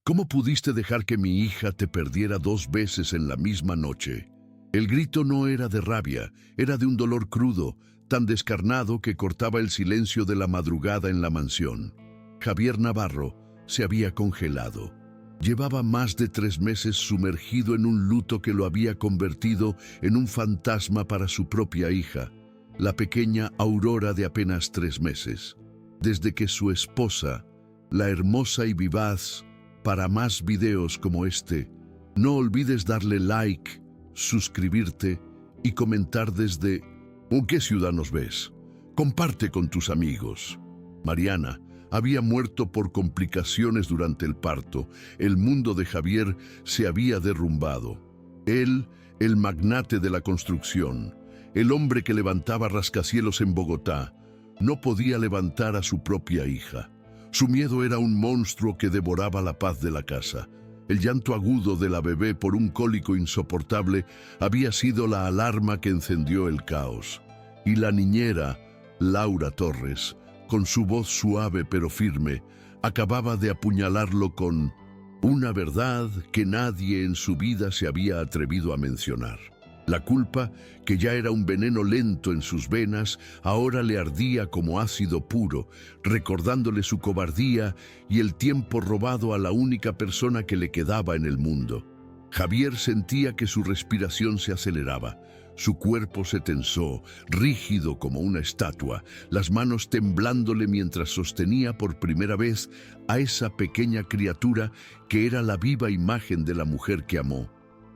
¿Cómo pudiste dejar que mi hija te perdiera 2 veces en la misma noche? El grito no era de rabia, era de un dolor crudo, tan descarnado que cortaba el silencio de la madrugada en la mansión. Javier Navarro se había congelado. Llevaba más de 3 meses sumergido en un luto que lo había convertido en un fantasma para su propia hija, la pequeña Aurora de apenas 3 meses. Desde que su esposa, la hermosa y vivaz, para más videos como este, no olvides darle like, suscribirte y comentar desde ¿en qué ciudad nos ves? Comparte con tus amigos. Mariana había muerto por complicaciones durante el parto. El mundo de Javier se había derrumbado. Él, el magnate de la construcción, el hombre que levantaba rascacielos en Bogotá, no podía levantar a su propia hija. Su miedo era un monstruo que devoraba la paz de la casa. El llanto agudo de la bebé por un cólico insoportable había sido la alarma que encendió el caos. Y la niñera, Laura Torres, con su voz suave pero firme, acababa de apuñalarlo con una verdad que nadie en su vida se había atrevido a mencionar. La culpa, que ya era un veneno lento en sus venas, ahora le ardía como ácido puro, recordándole su cobardía y el tiempo robado a la única persona que le quedaba en el mundo. Javier sentía que su respiración se aceleraba. Su cuerpo se tensó, rígido como una estatua, las manos temblándole mientras sostenía por primera vez a esa pequeña criatura que era la viva imagen de la mujer que amó.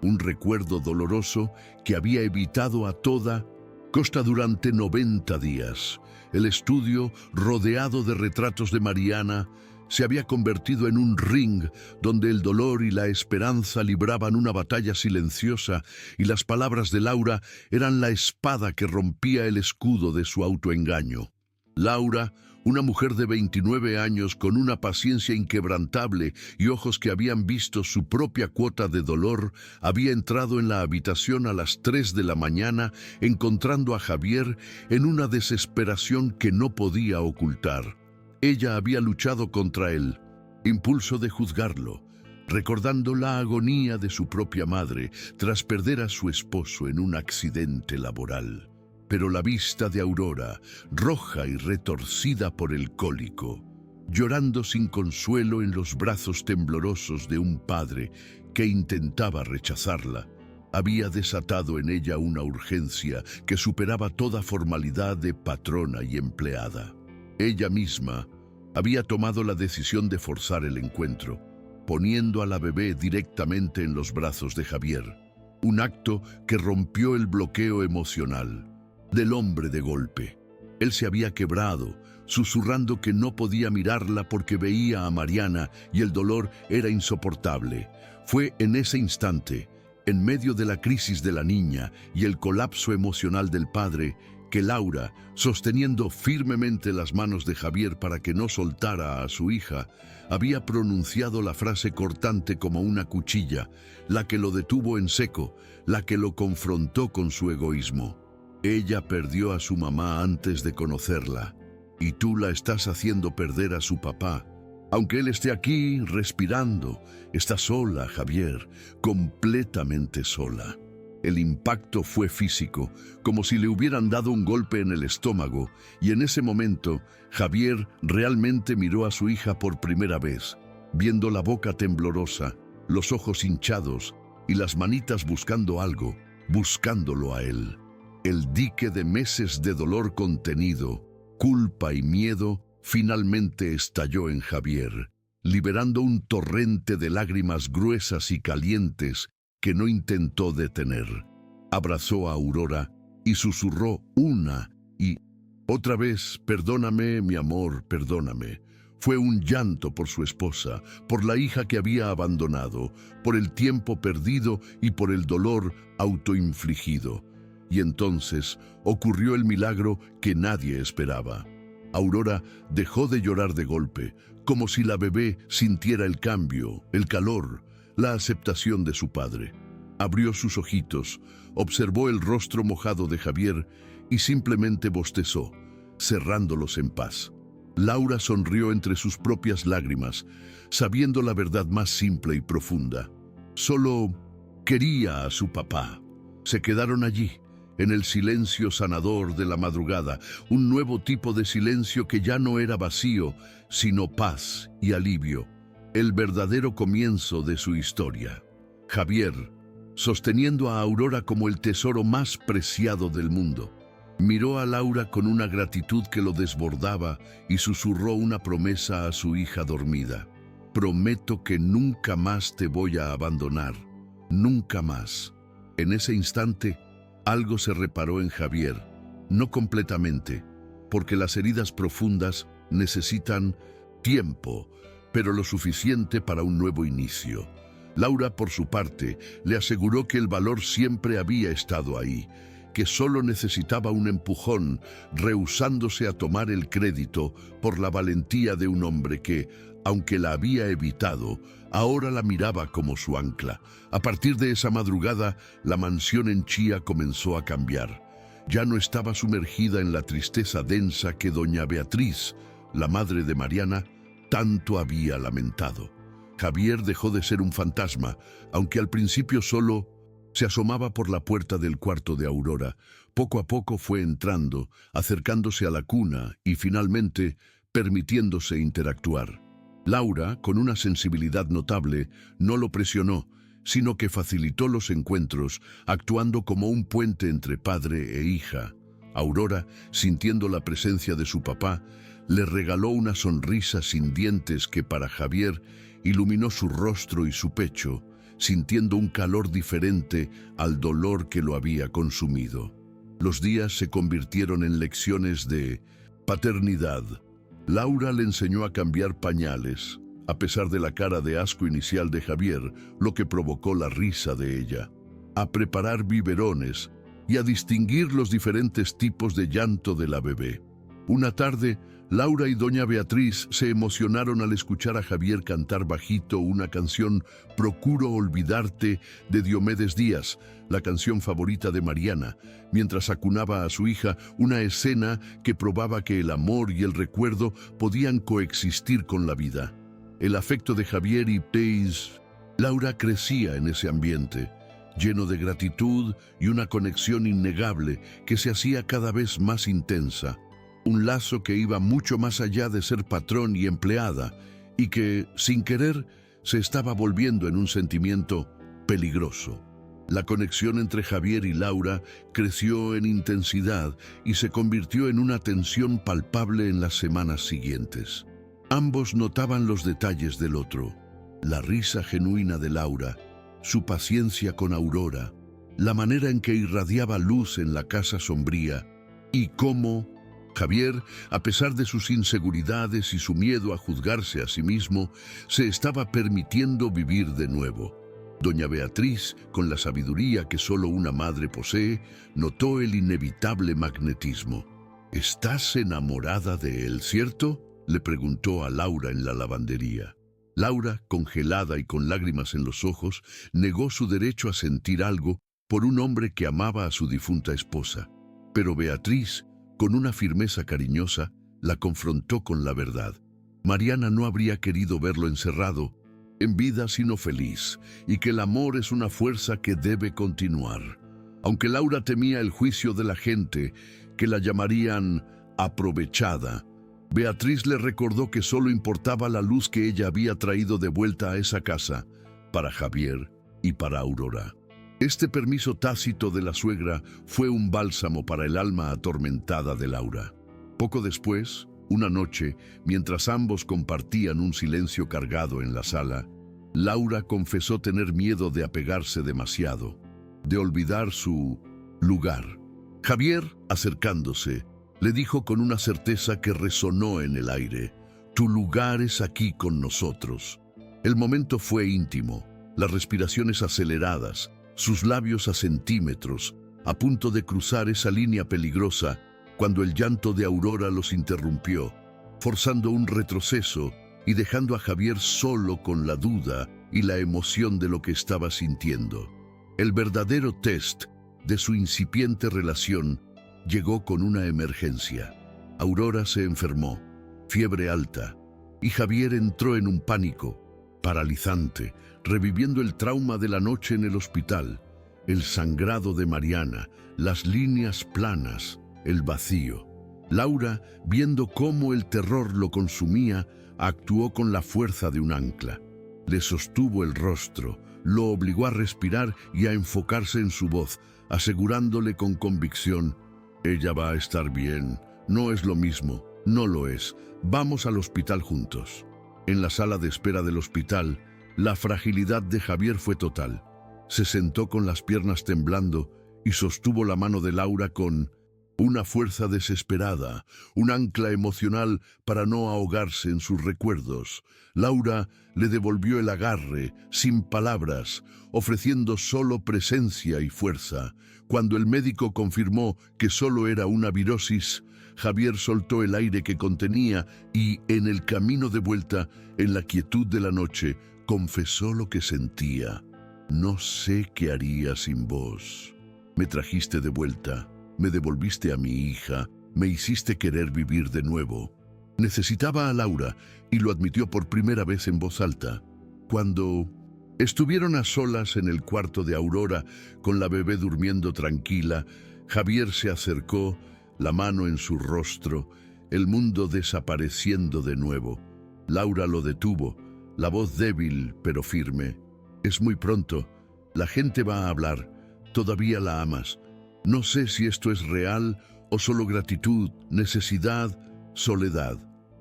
Un recuerdo doloroso que había evitado a toda costa durante 90 días. El estudio, rodeado de retratos de Mariana, se había convertido en un ring donde el dolor y la esperanza libraban una batalla silenciosa y las palabras de Laura eran la espada que rompía el escudo de su autoengaño. Laura, una mujer de 29 años con una paciencia inquebrantable y ojos que habían visto su propia cuota de dolor, había entrado en la habitación a las 3 de la mañana, encontrando a Javier en una desesperación que no podía ocultar. Ella había luchado contra el impulso de juzgarlo, recordando la agonía de su propia madre tras perder a su esposo en un accidente laboral. Pero la vista de Aurora, roja y retorcida por el cólico, llorando sin consuelo en los brazos temblorosos de un padre que intentaba rechazarla, había desatado en ella una urgencia que superaba toda formalidad de patrona y empleada. Ella misma había tomado la decisión de forzar el encuentro, poniendo a la bebé directamente en los brazos de Javier, un acto que rompió el bloqueo emocional del hombre de golpe. Él se había quebrado, susurrando que no podía mirarla porque veía a Mariana y el dolor era insoportable. Fue en ese instante, en medio de la crisis de la niña y el colapso emocional del padre, que Laura, sosteniendo firmemente las manos de Javier para que no soltara a su hija, había pronunciado la frase cortante como una cuchilla, la que lo detuvo en seco, la que lo confrontó con su egoísmo. Ella perdió a su mamá antes de conocerla, y tú la estás haciendo perder a su papá. Aunque él esté aquí, respirando, está sola, Javier, completamente sola. El impacto fue físico, como si le hubieran dado un golpe en el estómago, y en ese momento, Javier realmente miró a su hija por primera vez, viendo la boca temblorosa, los ojos hinchados y las manitas buscando algo, buscándolo a él. El dique de meses de dolor contenido, culpa y miedo finalmente estalló en Javier, liberando un torrente de lágrimas gruesas y calientes que no intentó detener. Abrazó a Aurora y susurró una y otra vez: perdóname, mi amor, perdóname. Fue un llanto por su esposa, por la hija que había abandonado, por el tiempo perdido y por el dolor autoinfligido. Y entonces ocurrió el milagro que nadie esperaba. Aurora dejó de llorar de golpe, como si la bebé sintiera el cambio, el calor, la aceptación de su padre. Abrió sus ojitos, observó el rostro mojado de Javier y simplemente bostezó, cerrándolos en paz. Laura sonrió entre sus propias lágrimas, sabiendo la verdad más simple y profunda. Solo quería a su papá. Se quedaron allí, en el silencio sanador de la madrugada, un nuevo tipo de silencio que ya no era vacío, sino paz y alivio, el verdadero comienzo de su historia. Javier, sosteniendo a Aurora como el tesoro más preciado del mundo, miró a Laura con una gratitud que lo desbordaba y susurró una promesa a su hija dormida. Prometo que nunca más te voy a abandonar, nunca más. En ese instante, algo se reparó en Javier, no completamente, porque las heridas profundas necesitan tiempo, pero lo suficiente para un nuevo inicio. Laura, por su parte, le aseguró que el valor siempre había estado ahí, que solo necesitaba un empujón, rehusándose a tomar el crédito por la valentía de un hombre que, aunque la había evitado, ahora la miraba como su ancla. A partir de esa madrugada, la mansión en Chía comenzó a cambiar. Ya no estaba sumergida en la tristeza densa que doña Beatriz, la madre de Mariana, tanto había lamentado. Javier dejó de ser un fantasma, aunque al principio solo se asomaba por la puerta del cuarto de Aurora. Poco a poco fue entrando, acercándose a la cuna y finalmente permitiéndose interactuar. Laura, con una sensibilidad notable, no lo presionó, sino que facilitó los encuentros, actuando como un puente entre padre e hija. Aurora, sintiendo la presencia de su papá, le regaló una sonrisa sin dientes que para Javier iluminó su rostro y su pecho, sintiendo un calor diferente al dolor que lo había consumido. Los días se convirtieron en lecciones de paternidad. Laura le enseñó a cambiar pañales, a pesar de la cara de asco inicial de Javier, lo que provocó la risa de ella, a preparar biberones y a distinguir los diferentes tipos de llanto de la bebé. Una tarde, Laura y doña Beatriz se emocionaron al escuchar a Javier cantar bajito una canción Procuro olvidarte de Diomedes Díaz, la canción favorita de Mariana, mientras acunaba a su hija, una escena que probaba que el amor y el recuerdo podían coexistir con la vida. El afecto de Javier y Paige, Laura crecía en ese ambiente, lleno de gratitud y una conexión innegable que se hacía cada vez más intensa. Un lazo que iba mucho más allá de ser patrón y empleada y que, sin querer, se estaba volviendo en un sentimiento peligroso. La conexión entre Javier y Laura creció en intensidad y se convirtió en una tensión palpable en las semanas siguientes. Ambos notaban los detalles del otro, la risa genuina de Laura, su paciencia con Aurora, la manera en que irradiaba luz en la casa sombría y cómo Javier, a pesar de sus inseguridades y su miedo a juzgarse a sí mismo, se estaba permitiendo vivir de nuevo. Doña Beatriz, con la sabiduría que solo una madre posee, notó el inevitable magnetismo. «¿Estás enamorada de él, cierto?», le preguntó a Laura en la lavandería. Laura, congelada y con lágrimas en los ojos, negó su derecho a sentir algo por un hombre que amaba a su difunta esposa. Pero Beatriz, con una firmeza cariñosa, la confrontó con la verdad. Mariana no habría querido verlo encerrado en vida sino feliz, y que el amor es una fuerza que debe continuar. Aunque Laura temía el juicio de la gente, que la llamarían aprovechada, Beatriz le recordó que solo importaba la luz que ella había traído de vuelta a esa casa, para Javier y para Aurora. Este permiso tácito de la suegra fue un bálsamo para el alma atormentada de Laura. Poco después, una noche, mientras ambos compartían un silencio cargado en la sala, Laura confesó tener miedo de apegarse demasiado, de olvidar su lugar. Javier, acercándose, le dijo con una certeza que resonó en el aire: «Tu lugar es aquí con nosotros». El momento fue íntimo, las respiraciones aceleradas, sus labios a centímetros, a punto de cruzar esa línea peligrosa, cuando el llanto de Aurora los interrumpió, forzando un retroceso y dejando a Javier solo con la duda y la emoción de lo que estaba sintiendo. El verdadero test de su incipiente relación llegó con una emergencia. Aurora se enfermó. fiebre alta, y Javier entró en un pánico paralizante, reviviendo el trauma de la noche en el hospital, el sangrado de Mariana, las líneas planas, el vacío. Laura, viendo cómo el terror lo consumía, actuó con la fuerza de un ancla. Le sostuvo el rostro, lo obligó a respirar y a enfocarse en su voz, asegurándole con convicción: «Ella va a estar bien, no es lo mismo, no lo es, vamos al hospital juntos». En la sala de espera del hospital, la fragilidad de Javier fue total. Se sentó con las piernas temblando y sostuvo la mano de Laura con una fuerza desesperada, un ancla emocional para no ahogarse en sus recuerdos. Laura le devolvió el agarre, sin palabras, ofreciendo solo presencia y fuerza. Cuando el médico confirmó que solo era una virosis, Javier soltó el aire que contenía y, en el camino de vuelta, en la quietud de la noche, confesó lo que sentía. «No sé qué haría sin vos. Me trajiste de vuelta, me devolviste a mi hija, me hiciste querer vivir de nuevo». Necesitaba a Laura y lo admitió por primera vez en voz alta. Cuando estuvieron a solas en el cuarto de Aurora, con la bebé durmiendo tranquila, Javier se acercó, la mano en su rostro, el mundo desapareciendo de nuevo. Laura lo detuvo, la voz débil pero firme. «Es muy pronto, la gente va a hablar, todavía la amas. No sé si esto es real o solo gratitud, necesidad, soledad».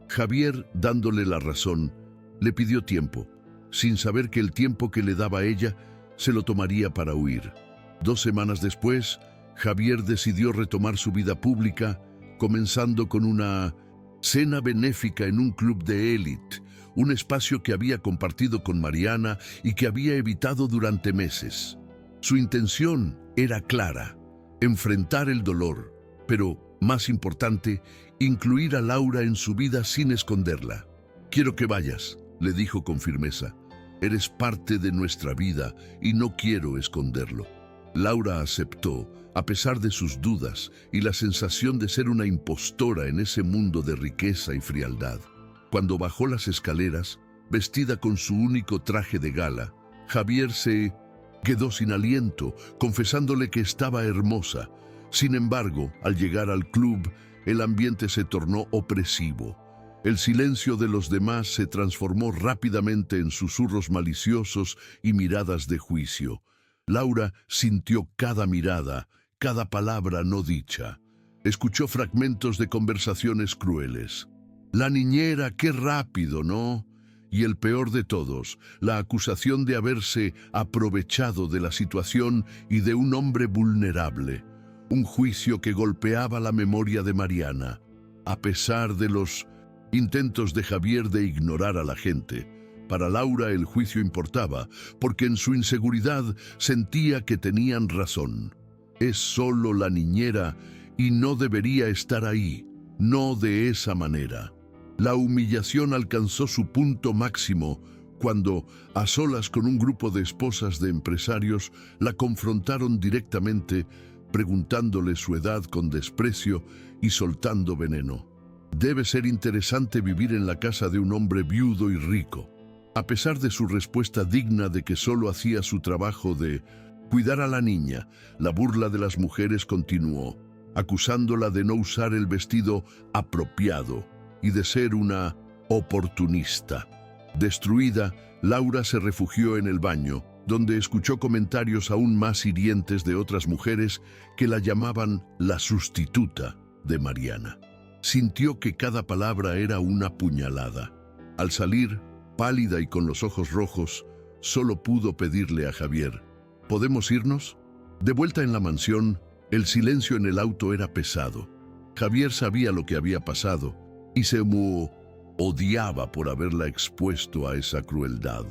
Javier, dándole la razón, le pidió tiempo, sin saber que el tiempo que le daba ella se lo tomaría para huir. 2 semanas después, Javier decidió retomar su vida pública, comenzando con una cena benéfica en un club de élite, un espacio que había compartido con Mariana y que había evitado durante meses. Su intención era clara: enfrentar el dolor, pero, más importante, incluir a Laura en su vida sin esconderla. «Quiero que vayas», le dijo con firmeza. «Eres parte de nuestra vida y no quiero esconderlo». Laura aceptó, a pesar de sus dudas y la sensación de ser una impostora en ese mundo de riqueza y frialdad. Cuando bajó las escaleras, vestida con su único traje de gala, Javier se quedó sin aliento, confesándole que estaba hermosa. Sin embargo, al llegar al club, el ambiente se tornó opresivo. El silencio de los demás se transformó rápidamente en susurros maliciosos y miradas de juicio. Laura sintió cada mirada, cada palabra no dicha. Escuchó fragmentos de conversaciones crueles. «La niñera, qué rápido, ¿no?». Y el peor de todos, la acusación de haberse aprovechado de la situación y de un hombre vulnerable. Un juicio que golpeaba la memoria de Mariana. A pesar de los intentos de Javier de ignorar a la gente, para Laura el juicio importaba, porque en su inseguridad sentía que tenían razón. Es solo la niñera y no debería estar ahí, no de esa manera. La humillación alcanzó su punto máximo cuando, a solas con un grupo de esposas de empresarios, la confrontaron directamente, preguntándole su edad con desprecio y soltando veneno. «Debe ser interesante vivir en la casa de un hombre viudo y rico». A pesar de su respuesta digna de que solo hacía su trabajo de cuidar a la niña, la burla de las mujeres continuó, acusándola de no usar el vestido apropiado y de ser una oportunista. Destruida, Laura se refugió en el baño, donde escuchó comentarios aún más hirientes de otras mujeres que la llamaban la sustituta de Mariana. Sintió que cada palabra era una puñalada. Al salir, pálida y con los ojos rojos, solo pudo pedirle a Javier: «¿Podemos irnos?». De vuelta en la mansión, el silencio en el auto era pesado. Javier sabía lo que había pasado y se odiaba por haberla expuesto a esa crueldad.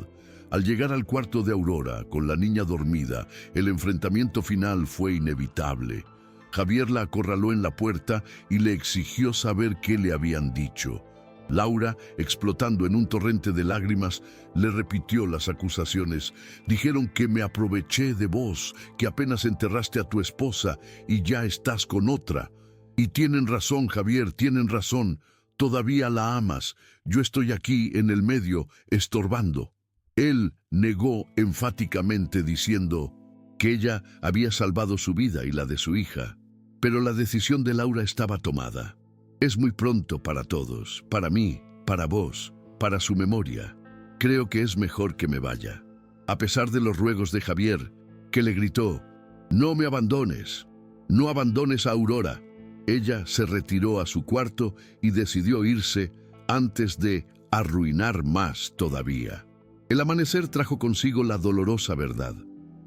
Al llegar al cuarto de Aurora, con la niña dormida, el enfrentamiento final fue inevitable. Javier la acorraló en la puerta y le exigió saber qué le habían dicho. Laura, explotando en un torrente de lágrimas, le repitió las acusaciones. «Dijeron que me aproveché de vos, que apenas enterraste a tu esposa y ya estás con otra. Y tienen razón, Javier, tienen razón. Todavía la amas. Yo estoy aquí en el medio, estorbando. Él negó enfáticamente diciendo que ella había salvado su vida y la de su hija. Pero la decisión de Laura estaba tomada. Es muy pronto para todos, para mí, para vos, para su memoria. Creo que es mejor que me vaya. A pesar de los ruegos de Javier, que le gritó, «No me abandones, no abandones a Aurora». Ella se retiró a su cuarto y decidió irse antes de arruinar más todavía. El amanecer trajo consigo la dolorosa verdad.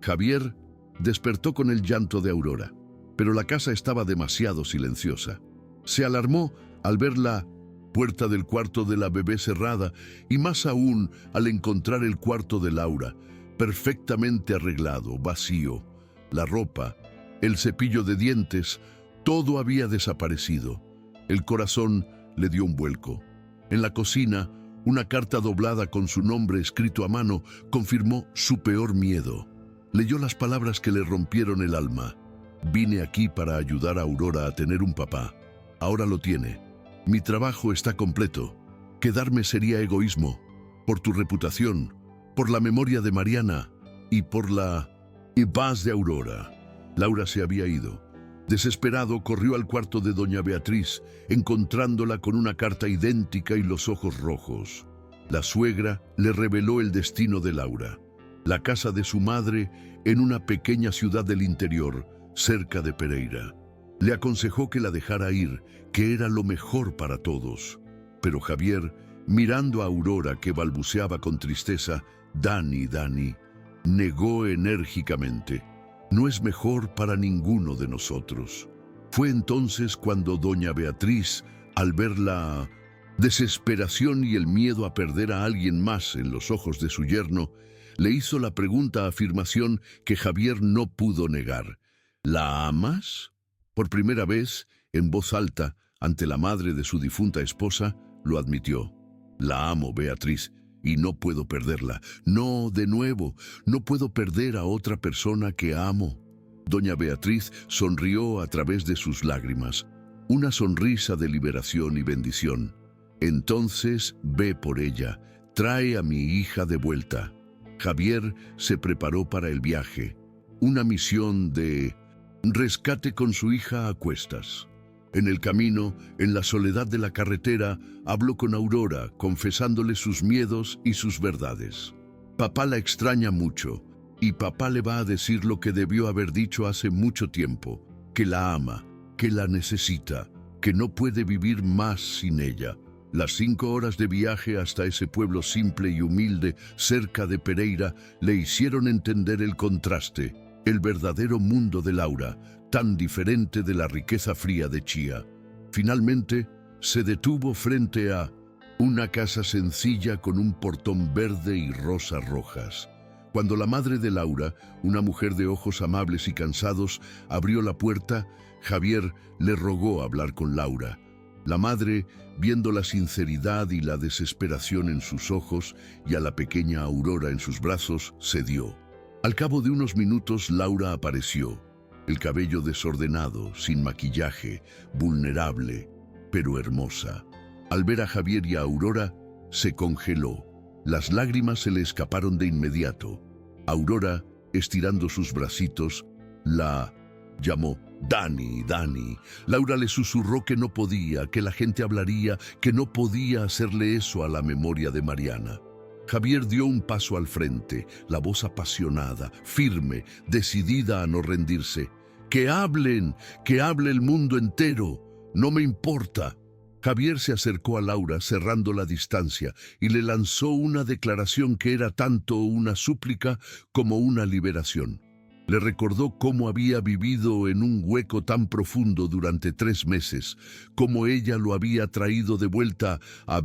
Javier despertó con el llanto de Aurora, pero la casa estaba demasiado silenciosa. Se alarmó al ver la puerta del cuarto de la bebé cerrada y más aún al encontrar el cuarto de Laura, perfectamente arreglado, vacío. La ropa, el cepillo de dientes, todo había desaparecido. El corazón le dio un vuelco. En la cocina, una carta doblada con su nombre escrito a mano confirmó su peor miedo. Leyó las palabras que le rompieron el alma. «Vine aquí para ayudar a Aurora a tener un papá. Ahora lo tiene. Mi trabajo está completo. Quedarme sería egoísmo. Por tu reputación, por la memoria de Mariana y por la paz de Aurora». Laura se había ido. Desesperado, corrió al cuarto de doña Beatriz, encontrándola con una carta idéntica y los ojos rojos. La suegra le reveló el destino de Laura. La casa de su madre en una pequeña ciudad del interior, cerca de Pereira. Le aconsejó que la dejara ir, que era lo mejor para todos. Pero Javier, mirando a Aurora que balbuceaba con tristeza, «Dani, Dani», negó enérgicamente. «No es mejor para ninguno de nosotros». Fue entonces cuando doña Beatriz, al ver la desesperación y el miedo a perder a alguien más en los ojos de su yerno, le hizo la afirmación que Javier no pudo negar. «¿La amas?». Por primera vez, en voz alta, ante la madre de su difunta esposa, lo admitió. «La amo, Beatriz, y no puedo perderla. No, de nuevo, no puedo perder a otra persona que amo». Doña Beatriz sonrió a través de sus lágrimas, una sonrisa de liberación y bendición. «Entonces ve por ella, trae a mi hija de vuelta». Javier se preparó para el viaje, una misión de rescate con su hija a cuestas. En el camino, en la soledad de la carretera, habló con Aurora, confesándole sus miedos y sus verdades. «Papá la extraña mucho, y papá le va a decir lo que debió haber dicho hace mucho tiempo, que la ama, que la necesita, que no puede vivir más sin ella». Las 5 horas de viaje hasta ese pueblo simple y humilde cerca de Pereira le hicieron entender el contraste, el verdadero mundo de Laura, tan diferente de la riqueza fría de Chía. Finalmente, se detuvo frente a una casa sencilla con un portón verde y rosas rojas. Cuando la madre de Laura, una mujer de ojos amables y cansados, abrió la puerta, Javier le rogó hablar con Laura. La madre, viendo la sinceridad y la desesperación en sus ojos y a la pequeña Aurora en sus brazos, cedió. Al cabo de unos minutos, Laura apareció. El cabello desordenado, sin maquillaje, vulnerable, pero hermosa. Al ver a Javier y a Aurora, se congeló. Las lágrimas se le escaparon de inmediato. Aurora, estirando sus bracitos, la llamó «Dani, Dani». Laura le susurró que no podía, que la gente hablaría, que no podía hacerle eso a la memoria de Mariana. Javier dio un paso al frente, la voz apasionada, firme, decidida a no rendirse. Que hable el mundo entero, no me importa». Javier se acercó a Laura cerrando la distancia y le lanzó una declaración que era tanto una súplica como una liberación. Le recordó cómo había vivido en un hueco tan profundo durante 3 meses, cómo ella lo había traído de vuelta a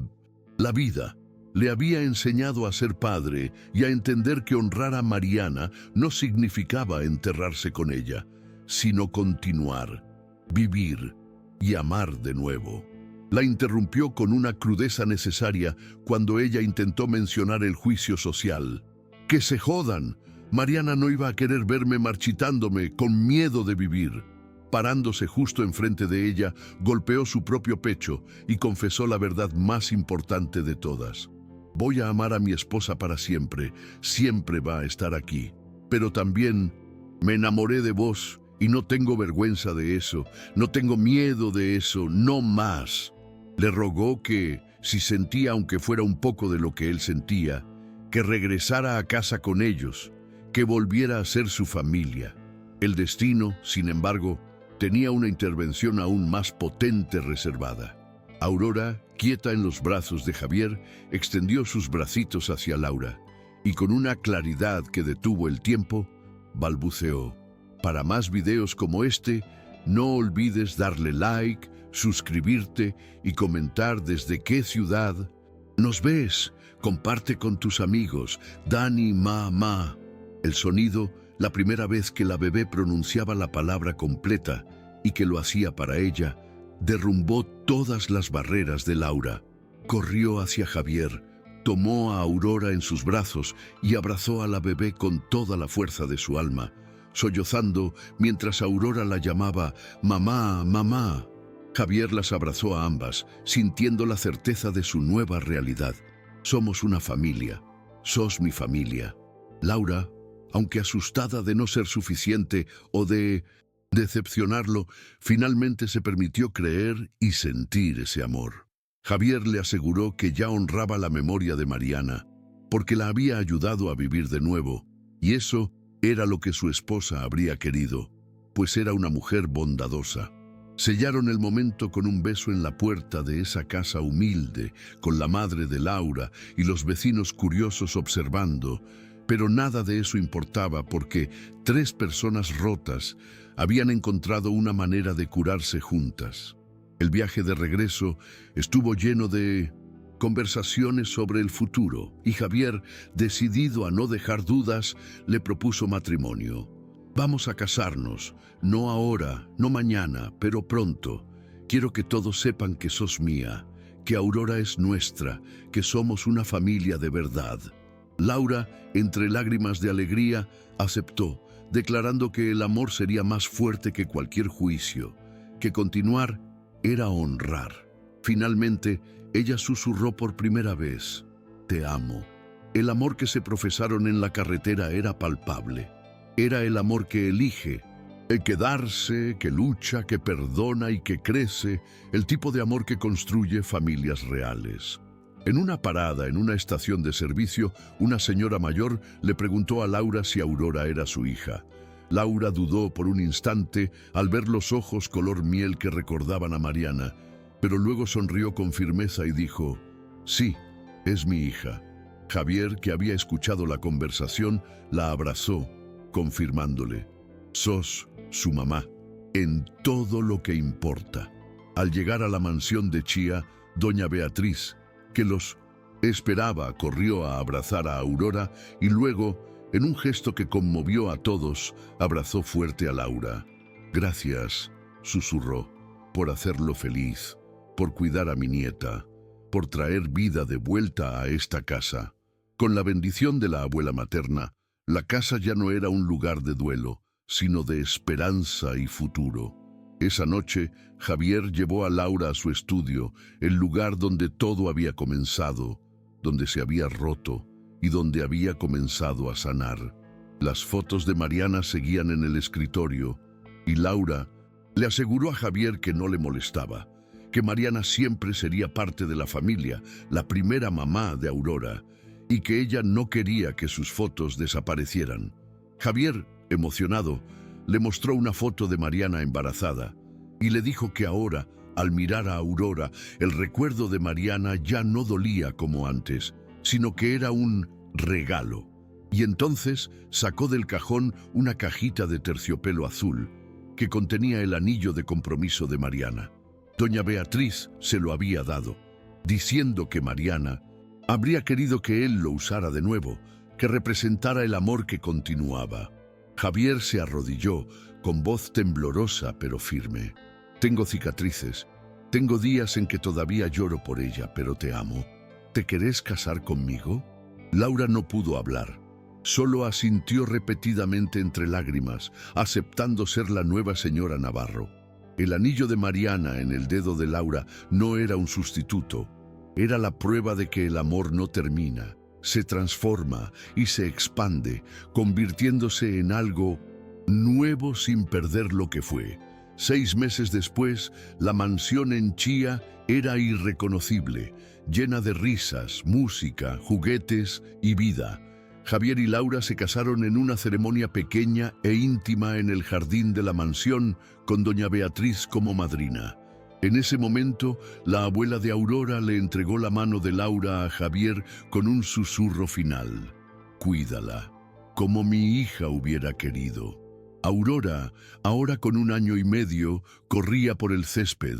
la vida. Le había enseñado a ser padre y a entender que honrar a Mariana no significaba enterrarse con ella, sino continuar, vivir y amar de nuevo. La interrumpió con una crudeza necesaria cuando ella intentó mencionar el juicio social. «Que se jodan. Mariana no iba a querer verme marchitándome con miedo de vivir». parándose justo enfrente de ella, golpeó su propio pecho y confesó la verdad más importante de todas. Voy a amar a mi esposa para siempre, siempre va a estar aquí. Pero también me enamoré de vos y no tengo vergüenza de eso, no tengo miedo de eso, no más. Le rogó que, si sentía aunque fuera un poco de lo que él sentía, que regresara a casa con ellos, que volviera a ser su familia. El destino, sin embargo, tenía una intervención aún más potente reservada. Aurora, quieta en los brazos de Javier, extendió sus bracitos hacia Laura y con una claridad que detuvo el tiempo, balbuceó: para más videos como este, no olvides darle like, suscribirte y comentar desde qué ciudad nos ves. Comparte con tus amigos. Dani, mamá. El sonido, la primera vez que la bebé pronunciaba la palabra completa y que lo hacía para ella, derrumbó todas las barreras de Laura. Corrió hacia Javier, tomó a Aurora en sus brazos y abrazó a la bebé con toda la fuerza de su alma, sollozando mientras Aurora la llamaba mamá, mamá. Javier las abrazó a ambas, sintiendo la certeza de su nueva realidad. Somos una familia. Sos mi familia. Laura, aunque asustada de no ser suficiente o de decepcionarlo, finalmente se permitió creer y sentir ese amor. Javier le aseguró que ya honraba la memoria de Mariana, porque la había ayudado a vivir de nuevo, y eso era lo que su esposa habría querido, pues era una mujer bondadosa. Sellaron el momento con un beso en la puerta de esa casa humilde, con la madre de Laura y los vecinos curiosos observando, pero nada de eso importaba porque 3 personas rotas habían encontrado una manera de curarse juntas. El viaje de regreso estuvo lleno de conversaciones sobre el futuro y Javier, decidido a no dejar dudas, le propuso matrimonio. Vamos a casarnos, no ahora, no mañana, pero pronto. Quiero que todos sepan que sos mía, que Aurora es nuestra, que somos una familia de verdad. Laura, entre lágrimas de alegría, aceptó, declarando que el amor sería más fuerte que cualquier juicio, que continuar era honrar. Finalmente, ella susurró por primera vez: te amo. El amor que se profesaron en la carretera era palpable. Era el amor que elige, el que darse, que lucha, que perdona y que crece, el tipo de amor que construye familias reales. En una parada en una estación de servicio, una señora mayor le preguntó a Laura si Aurora era su hija. Laura dudó por un instante al ver los ojos color miel que recordaban a Mariana, pero luego sonrió con firmeza y dijo: sí, es mi hija. Javier, que había escuchado la conversación, la abrazó, confirmándole: sos su mamá, en todo lo que importa. Al llegar a la mansión de Chía, doña Beatriz, que los esperaba, corrió a abrazar a Aurora y luego, en un gesto que conmovió a todos, abrazó fuerte a Laura. Gracias, susurró, por hacerlo feliz, por cuidar a mi nieta, por traer vida de vuelta a esta casa. Con la bendición de la abuela materna, la casa ya no era un lugar de duelo, sino de esperanza y futuro. Esa noche, Javier llevó a Laura a su estudio, el lugar donde todo había comenzado, donde se había roto y donde había comenzado a sanar. Las fotos de Mariana seguían en el escritorio y Laura le aseguró a Javier que no le molestaba, que Mariana siempre sería parte de la familia, la primera mamá de Aurora, y que ella no quería que sus fotos desaparecieran. Javier, emocionado, le mostró una foto de Mariana embarazada y le dijo que ahora, al mirar a Aurora, el recuerdo de Mariana ya no dolía como antes, sino que era un regalo. Y entonces sacó del cajón una cajita de terciopelo azul que contenía el anillo de compromiso de Mariana. Doña Beatriz se lo había dado, diciendo que Mariana habría querido que él lo usara de nuevo, que representara el amor que continuaba. Javier se arrodilló, con voz temblorosa pero firme. Tengo cicatrices, tengo días en que todavía lloro por ella, pero te amo. ¿Te querés casar conmigo? Laura no pudo hablar. Solo asintió repetidamente entre lágrimas, aceptando ser la nueva señora Navarro. El anillo de Mariana en el dedo de Laura no era un sustituto. Era la prueba de que el amor no termina, se transforma y se expande, convirtiéndose en algo nuevo sin perder lo que fue. 6 meses después, la mansión en Chía era irreconocible, llena de risas, música, juguetes y vida. Javier y Laura se casaron en una ceremonia pequeña e íntima en el jardín de la mansión, con doña Beatriz como madrina. En ese momento, la abuela de Aurora le entregó la mano de Laura a Javier con un susurro final. «Cuídala, como mi hija hubiera querido». Aurora, ahora con 1 año y medio, corría por el césped,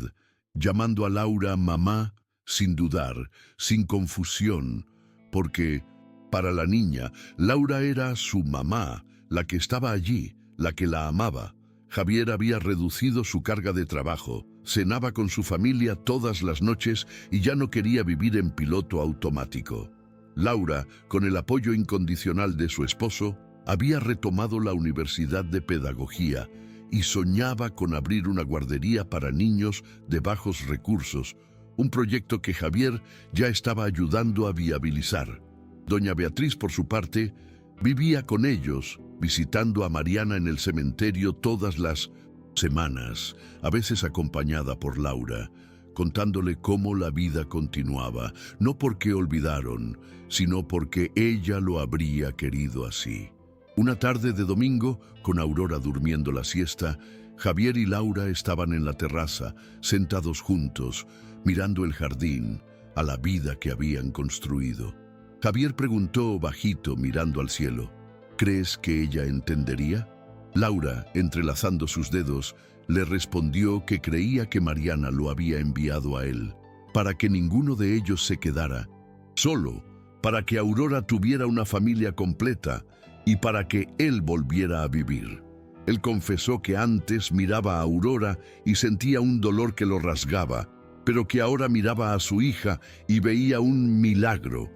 llamando a Laura mamá, sin dudar, sin confusión, porque para la niña, Laura era su mamá, la que estaba allí, la que la amaba. Javier había reducido su carga de trabajo, cenaba con su familia todas las noches y ya no quería vivir en piloto automático. Laura, con el apoyo incondicional de su esposo, había retomado la Universidad de Pedagogía y soñaba con abrir una guardería para niños de bajos recursos, un proyecto que Javier ya estaba ayudando a viabilizar. Doña Beatriz, por su parte, vivía con ellos, visitando a Mariana en el cementerio todas las semanas, a veces acompañada por Laura, contándole cómo la vida continuaba, no porque olvidaron, sino porque ella lo habría querido así. Una tarde de domingo, con Aurora durmiendo la siesta, Javier y Laura estaban en la terraza, sentados juntos, mirando el jardín, a la vida que habían construido. Javier preguntó bajito, mirando al cielo, ¿crees que ella entendería? Laura, entrelazando sus dedos, le respondió que creía que Mariana lo había enviado a él, para que ninguno de ellos se quedara, solo para que Aurora tuviera una familia completa y para que él volviera a vivir. Él confesó que antes miraba a Aurora y sentía un dolor que lo rasgaba, pero que ahora miraba a su hija y veía un milagro,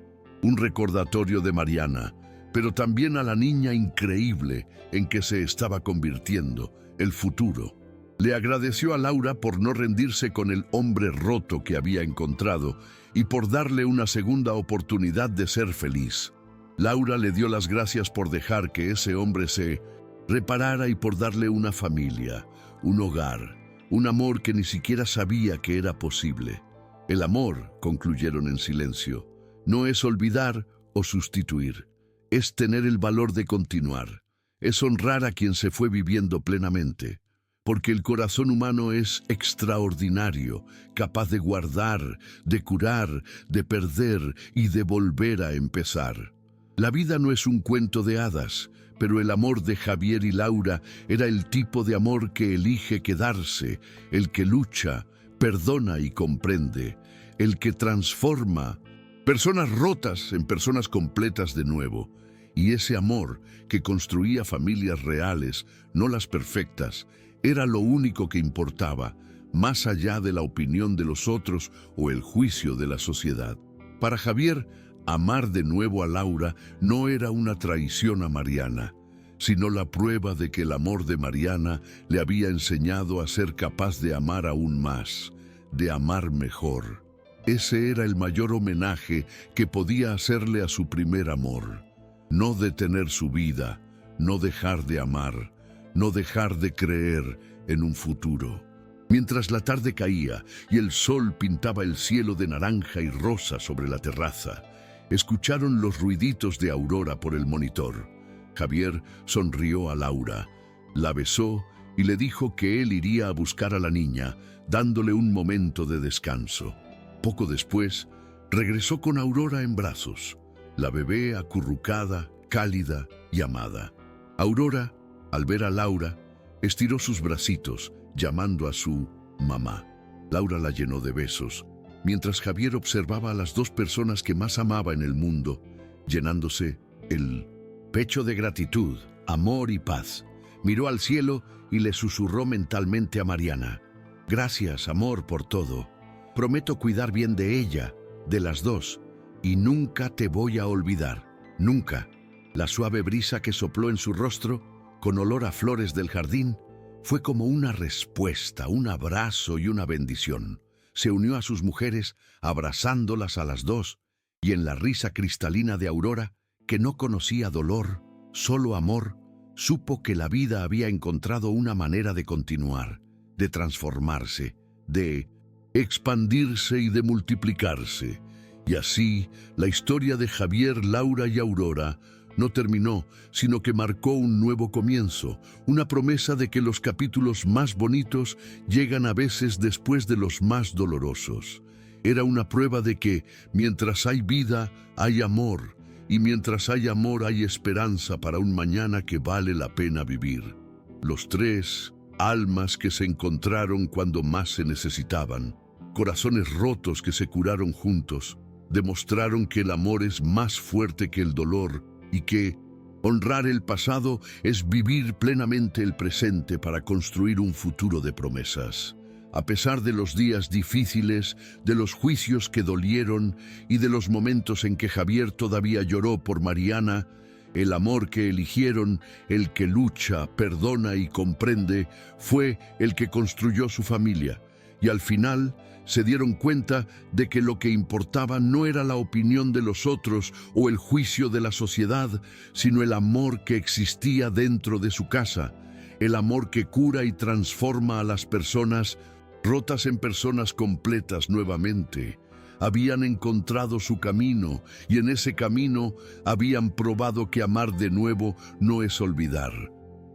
un recordatorio de Mariana, pero también a la niña increíble en que se estaba convirtiendo, el futuro. Le agradeció a Laura por no rendirse con el hombre roto que había encontrado y por darle una segunda oportunidad de ser feliz. Laura le dio las gracias por dejar que ese hombre se reparara y por darle una familia, un hogar, un amor que ni siquiera sabía que era posible. El amor, concluyeron en silencio, no es olvidar o sustituir, es tener el valor de continuar, es honrar a quien se fue viviendo plenamente, porque el corazón humano es extraordinario, capaz de guardar, de curar, de perder y de volver a empezar. La vida no es un cuento de hadas, pero el amor de Javier y Laura era el tipo de amor que elige quedarse, el que lucha, perdona y comprende, el que transforma personas rotas en personas completas de nuevo, y ese amor que construía familias reales, no las perfectas, era lo único que importaba, más allá de la opinión de los otros o el juicio de la sociedad. Para Javier, amar de nuevo a Laura no era una traición a Mariana, sino la prueba de que el amor de Mariana le había enseñado a ser capaz de amar aún más, de amar mejor. Ese era el mayor homenaje que podía hacerle a su primer amor. No detener su vida, no dejar de amar, no dejar de creer en un futuro. Mientras la tarde caía y el sol pintaba el cielo de naranja y rosa sobre la terraza, escucharon los ruiditos de Aurora por el monitor. Javier sonrió a Laura, la besó y le dijo que él iría a buscar a la niña, dándole un momento de descanso. Poco después, regresó con Aurora en brazos, la bebé acurrucada, cálida y amada. Aurora, al ver a Laura, estiró sus bracitos, llamando a su mamá. Laura la llenó de besos, mientras Javier observaba a las 2 personas que más amaba en el mundo, llenándose el pecho de gratitud, amor y paz. Miró al cielo y le susurró mentalmente a Mariana: «Gracias, amor, por todo. Prometo cuidar bien de ella, de las 2, y nunca te voy a olvidar, nunca». La suave brisa que sopló en su rostro, con olor a flores del jardín, fue como una respuesta, un abrazo y una bendición. Se unió a sus mujeres, abrazándolas a las dos, y en la risa cristalina de Aurora, que no conocía dolor, solo amor, supo que la vida había encontrado una manera de continuar, de transformarse, de expandirse y de multiplicarse. Y así, la historia de Javier, Laura y Aurora no terminó, sino que marcó un nuevo comienzo, una promesa de que los capítulos más bonitos llegan a veces después de los más dolorosos. Era una prueba de que, mientras hay vida, hay amor, y mientras hay amor hay esperanza para un mañana que vale la pena vivir. Los tres, almas que se encontraron cuando más se necesitaban, corazones rotos que se curaron juntos, demostraron que el amor es más fuerte que el dolor y que honrar el pasado es vivir plenamente el presente para construir un futuro de promesas. A pesar de los días difíciles, de los juicios que dolieron y de los momentos en que Javier todavía lloró por Mariana, el amor que eligieron, el que lucha, perdona y comprende, fue el que construyó su familia. Y al final se dieron cuenta de que lo que importaba no era la opinión de los otros o el juicio de la sociedad, sino el amor que existía dentro de su casa, el amor que cura y transforma a las personas, rotas en personas completas nuevamente. Habían encontrado su camino y en ese camino habían probado que amar de nuevo no es olvidar.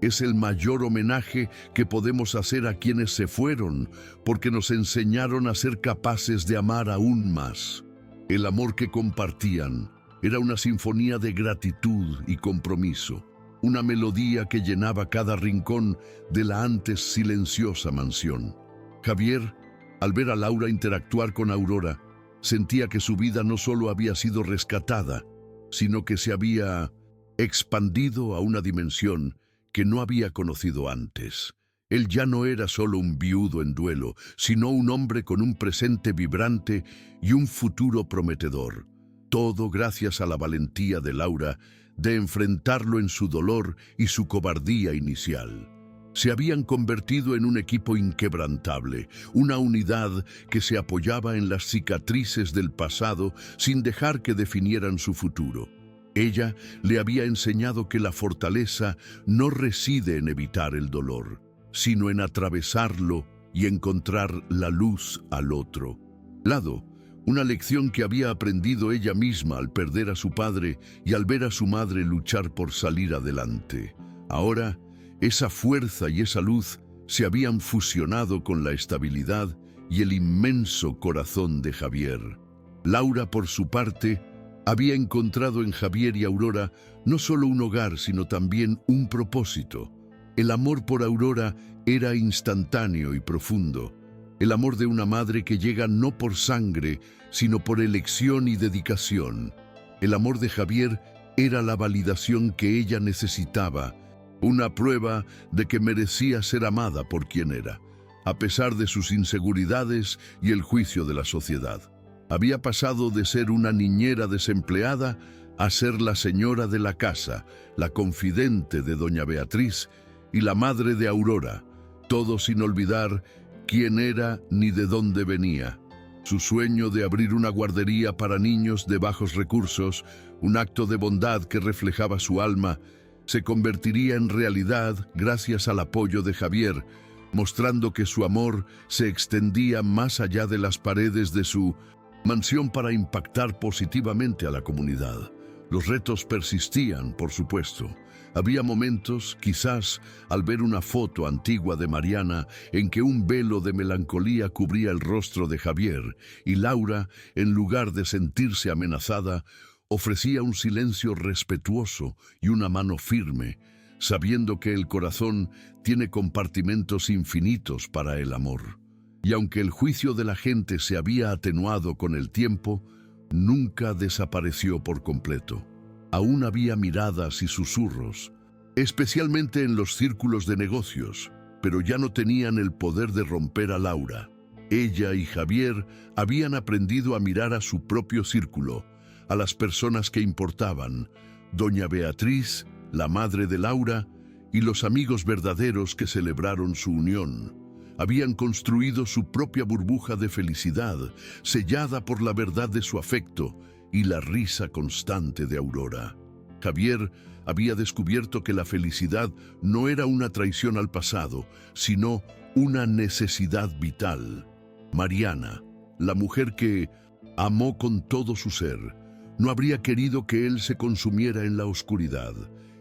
Es el mayor homenaje que podemos hacer a quienes se fueron, porque nos enseñaron a ser capaces de amar aún más. El amor que compartían era una sinfonía de gratitud y compromiso, una melodía que llenaba cada rincón de la antes silenciosa mansión. Javier, al ver a Laura interactuar con Aurora, sentía que su vida no solo había sido rescatada, sino que se había expandido a una dimensión que no había conocido antes. Él ya no era solo un viudo en duelo, sino un hombre con un presente vibrante y un futuro prometedor. Todo gracias a la valentía de Laura de enfrentarlo en su dolor y su cobardía inicial. Se habían convertido en un equipo inquebrantable, una unidad que se apoyaba en las cicatrices del pasado sin dejar que definieran su futuro. Ella le había enseñado que la fortaleza no reside en evitar el dolor, sino en atravesarlo y encontrar la luz al otro lado. Una lección que había aprendido ella misma al perder a su padre y al ver a su madre luchar por salir adelante. Ahora, esa fuerza y esa luz se habían fusionado con la estabilidad y el inmenso corazón de Javier. Laura, por su parte, había encontrado en Javier y Aurora no solo un hogar, sino también un propósito. El amor por Aurora era instantáneo y profundo. El amor de una madre que llega no por sangre, sino por elección y dedicación. El amor de Javier era la validación que ella necesitaba, una prueba de que merecía ser amada por quien era, a pesar de sus inseguridades y el juicio de la sociedad. Había pasado de ser una niñera desempleada a ser la señora de la casa, la confidente de doña Beatriz y la madre de Aurora, todo sin olvidar quién era ni de dónde venía. Su sueño de abrir una guardería para niños de bajos recursos, un acto de bondad que reflejaba su alma, se convertiría en realidad gracias al apoyo de Javier, mostrando que su amor se extendía más allá de las paredes de su mansión para impactar positivamente a la comunidad. Los retos persistían, por supuesto. Había momentos, quizás al ver una foto antigua de Mariana, en que un velo de melancolía cubría el rostro de Javier, y Laura, en lugar de sentirse amenazada, ofrecía un silencio respetuoso y una mano firme, sabiendo que el corazón tiene compartimentos infinitos para el amor. Y aunque el juicio de la gente se había atenuado con el tiempo, nunca desapareció por completo. Aún había miradas y susurros, especialmente en los círculos de negocios, pero ya no tenían el poder de romper a Laura. Ella y Javier habían aprendido a mirar a su propio círculo, a las personas que importaban, doña Beatriz, la madre de Laura, y los amigos verdaderos que celebraron su unión. Habían construido su propia burbuja de felicidad, sellada por la verdad de su afecto y la risa constante de Aurora. Javier había descubierto que la felicidad no era una traición al pasado, sino una necesidad vital. Mariana, la mujer que amó con todo su ser, no habría querido que él se consumiera en la oscuridad.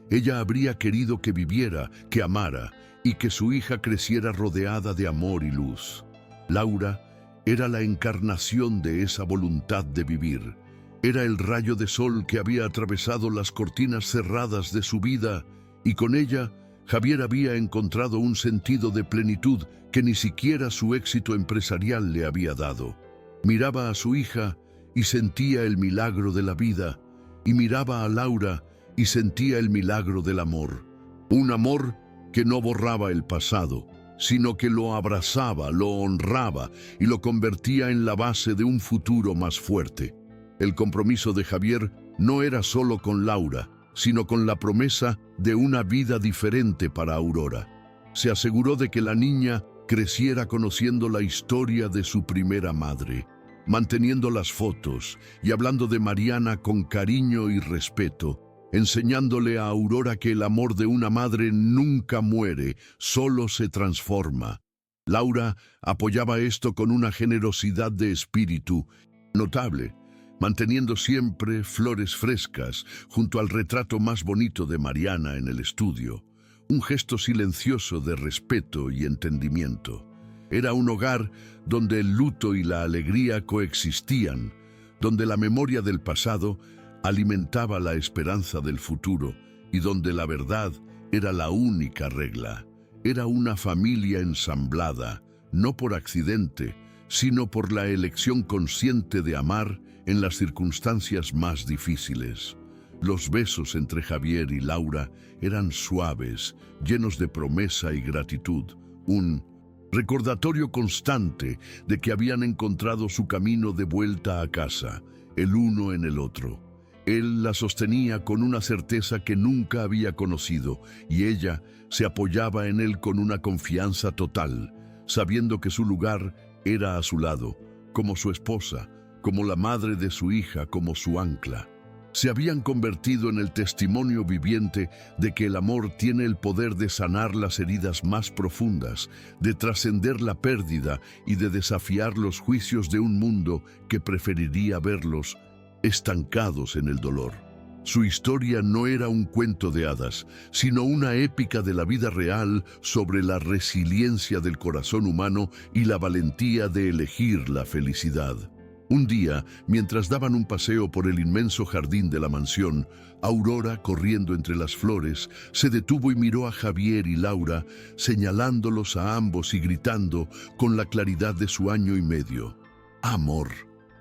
Ella habría querido que viviera, que amara, y que su hija creciera rodeada de amor y luz. Laura era la encarnación de esa voluntad de vivir. Era el rayo de sol que había atravesado las cortinas cerradas de su vida, y con ella Javier había encontrado un sentido de plenitud que ni siquiera su éxito empresarial le había dado. Miraba a su hija y sentía el milagro de la vida, y miraba a Laura y sentía el milagro del amor. Un amor que no borraba el pasado, sino que lo abrazaba, lo honraba y lo convertía en la base de un futuro más fuerte. El compromiso de Javier no era solo con Laura, sino con la promesa de una vida diferente para Aurora. Se aseguró de que la niña creciera conociendo la historia de su primera madre, manteniendo las fotos y hablando de Mariana con cariño y respeto, enseñándole a Aurora que el amor de una madre nunca muere, solo se transforma. Laura apoyaba esto con una generosidad de espíritu notable, manteniendo siempre flores frescas junto al retrato más bonito de Mariana en el estudio, un gesto silencioso de respeto y entendimiento. Era un hogar donde el luto y la alegría coexistían, donde la memoria del pasado alimentaba la esperanza del futuro y donde la verdad era la única regla. Era una familia ensamblada, no por accidente, sino por la elección consciente de amar en las circunstancias más difíciles. Los besos entre Javier y Laura eran suaves, llenos de promesa y gratitud, un recordatorio constante de que habían encontrado su camino de vuelta a casa, el uno en el otro. Él la sostenía con una certeza que nunca había conocido, y ella se apoyaba en él con una confianza total, sabiendo que su lugar era a su lado, como su esposa, como la madre de su hija, como su ancla. Se habían convertido en el testimonio viviente de que el amor tiene el poder de sanar las heridas más profundas, de trascender la pérdida y de desafiar los juicios de un mundo que preferiría verlos estancados en el dolor. Su historia no era un cuento de hadas, sino una épica de la vida real sobre la resiliencia del corazón humano y la valentía de elegir la felicidad. Un día, mientras daban un paseo por el inmenso jardín de la mansión, Aurora, corriendo entre las flores, se detuvo y miró a Javier y Laura, señalándolos a ambos y gritando con la claridad de su año y medio: amor.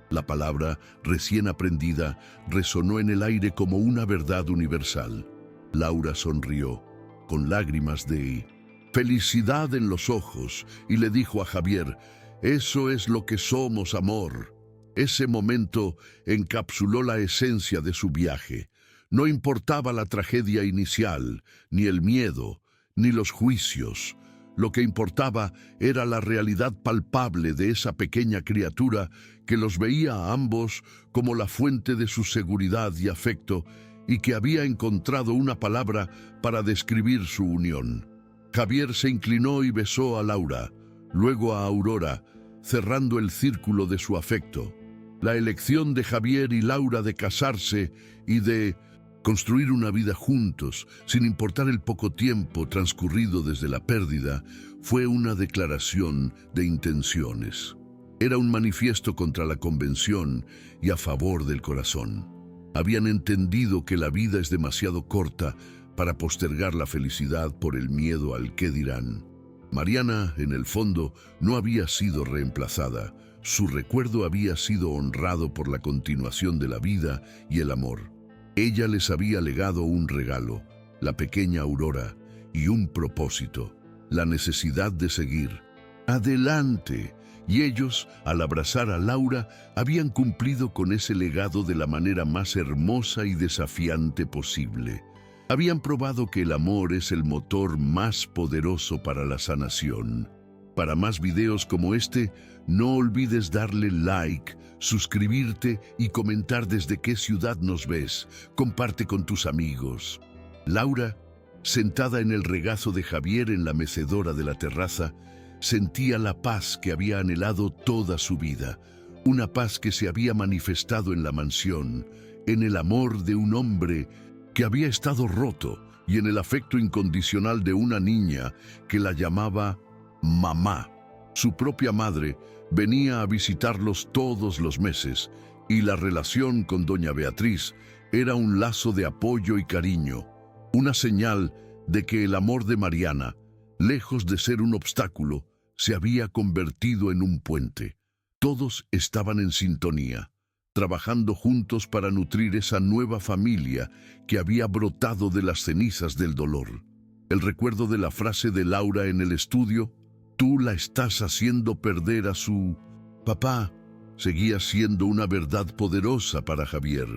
La palabra, recién aprendida, resonó en el aire como una verdad universal. Laura sonrió, con lágrimas de felicidad en los ojos, y le dijo a Javier: eso es lo que somos, amor. Ese momento encapsuló la esencia de su viaje. No importaba la tragedia inicial, ni el miedo, ni los juicios. Lo que importaba era la realidad palpable de esa pequeña criatura que los veía a ambos como la fuente de su seguridad y afecto, y que había encontrado una palabra para describir su unión. Javier se inclinó y besó a Laura, luego a Aurora, cerrando el círculo de su afecto. La elección de Javier y Laura de casarse y de construir una vida juntos, sin importar el poco tiempo transcurrido desde la pérdida, fue una declaración de intenciones. Era un manifiesto contra la convención y a favor del corazón. Habían entendido que la vida es demasiado corta para postergar la felicidad por el miedo al qué dirán. Mariana, en el fondo, no había sido reemplazada. Su recuerdo había sido honrado por la continuación de la vida y el amor. Ella les había legado un regalo, la pequeña Aurora, y un propósito, la necesidad de seguir adelante, Y ellos, al abrazar a Laura, habían cumplido con ese legado de la manera más hermosa y desafiante posible. Habían probado que el amor es el motor más poderoso para la sanación. Para más videos como este, no olvides darle like, suscribirte y comentar desde qué ciudad nos ves. Comparte con tus amigos. Laura, sentada en el regazo de Javier en la mecedora de la terraza, sentía la paz que había anhelado toda su vida, una paz que se había manifestado en la mansión, en el amor de un hombre que había estado roto y en el afecto incondicional de una niña que la llamaba mamá. Su propia madre venía a visitarlos todos los meses y la relación con doña Beatriz era un lazo de apoyo y cariño, una señal de que el amor de Mariana, lejos de ser un obstáculo, se había convertido en un puente. Todos estaban en sintonía, trabajando juntos para nutrir esa nueva familia que había brotado de las cenizas del dolor. El recuerdo de la frase de Laura en el estudio, «Tú la estás haciendo perder a su papá», seguía siendo una verdad poderosa para Javier,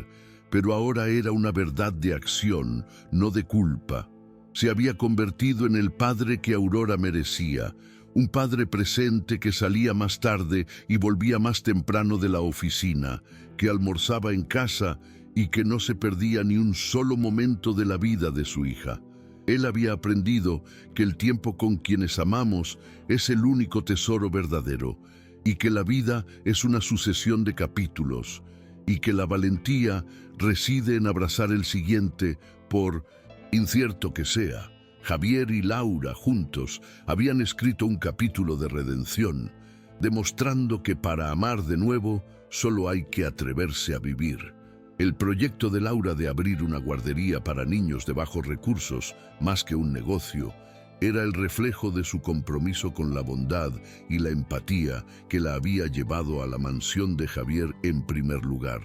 pero ahora era una verdad de acción, no de culpa. Se había convertido en el padre que Aurora merecía, un padre presente que salía más tarde y volvía más temprano de la oficina, que almorzaba en casa y que no se perdía ni un solo momento de la vida de su hija. Él había aprendido que el tiempo con quienes amamos es el único tesoro verdadero, y que la vida es una sucesión de capítulos, y que la valentía reside en abrazar el siguiente por incierto que sea. Javier y Laura juntos habían escrito un capítulo de redención, demostrando que para amar de nuevo solo hay que atreverse a vivir. El proyecto de Laura de abrir una guardería para niños de bajos recursos, más que un negocio, era el reflejo de su compromiso con la bondad y la empatía que la había llevado a la mansión de Javier en primer lugar.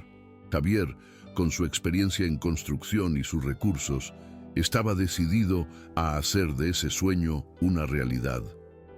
Javier, con su experiencia en construcción y sus recursos, estaba decidido a hacer de ese sueño una realidad,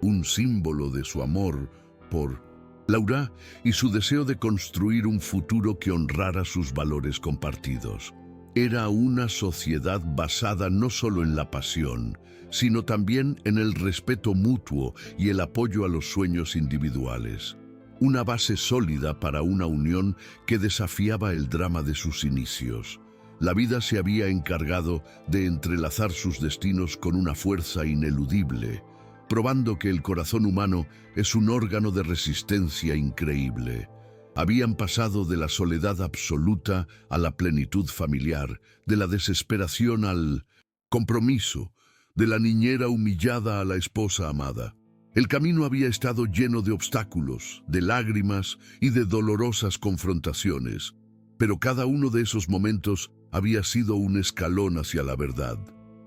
un símbolo de su amor por Laura y su deseo de construir un futuro que honrara sus valores compartidos. Era una sociedad basada no solo en la pasión, sino también en el respeto mutuo y el apoyo a los sueños individuales. Una base sólida para una unión que desafiaba el drama de sus inicios. La vida se había encargado de entrelazar sus destinos con una fuerza ineludible, probando que el corazón humano es un órgano de resistencia increíble. Habían pasado de la soledad absoluta a la plenitud familiar, de la desesperación al compromiso, de la niñera humillada a la esposa amada. El camino había estado lleno de obstáculos, de lágrimas y de dolorosas confrontaciones, pero cada uno de esos momentos había sido un escalón hacia la verdad.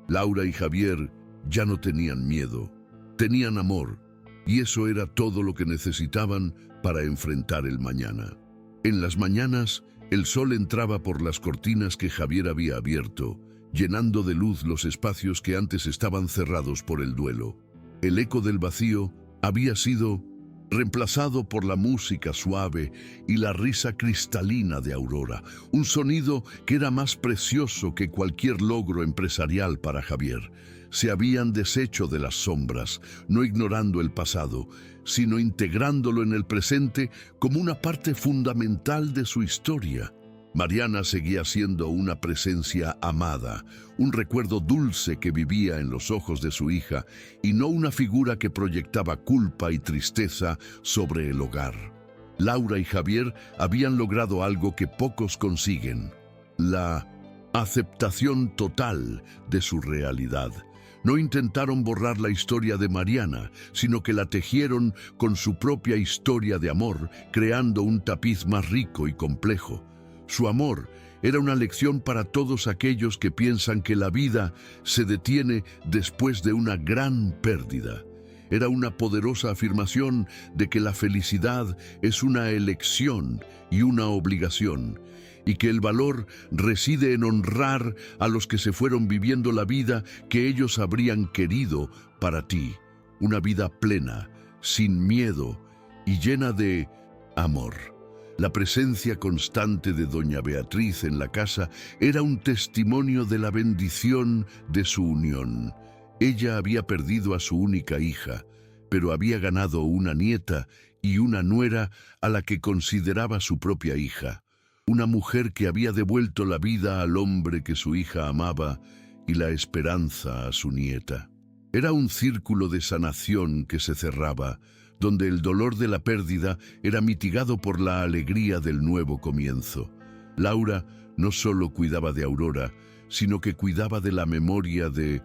Laura y Javier ya no tenían miedo, tenían amor, y eso era todo lo que necesitaban para enfrentar el mañana. En las mañanas, el sol entraba por las cortinas que Javier había abierto, llenando de luz los espacios que antes estaban cerrados por el duelo. El eco del vacío había sido reemplazado por la música suave y la risa cristalina de Aurora, un sonido que era más precioso que cualquier logro empresarial para Javier. Se habían deshecho de las sombras, no ignorando el pasado, sino integrándolo en el presente como una parte fundamental de su historia. Mariana seguía siendo una presencia amada, un recuerdo dulce que vivía en los ojos de su hija y no una figura que proyectaba culpa y tristeza sobre el hogar. Laura y Javier habían logrado algo que pocos consiguen: la aceptación total de su realidad. No intentaron borrar la historia de Mariana, sino que la tejieron con su propia historia de amor, creando un tapiz más rico y complejo. Su amor era una lección para todos aquellos que piensan que la vida se detiene después de una gran pérdida. Era una poderosa afirmación de que la felicidad es una elección y una obligación, y que el valor reside en honrar a los que se fueron viviendo la vida que ellos habrían querido para ti. Una vida plena, sin miedo y llena de amor. La presencia constante de doña Beatriz en la casa era un testimonio de la bendición de su unión. Ella había perdido a su única hija, pero había ganado una nieta y una nuera a la que consideraba su propia hija. Una mujer que había devuelto la vida al hombre que su hija amaba y la esperanza a su nieta. Era un círculo de sanación que se cerraba, donde el dolor de la pérdida era mitigado por la alegría del nuevo comienzo. Laura no solo cuidaba de Aurora, sino que cuidaba de la memoria de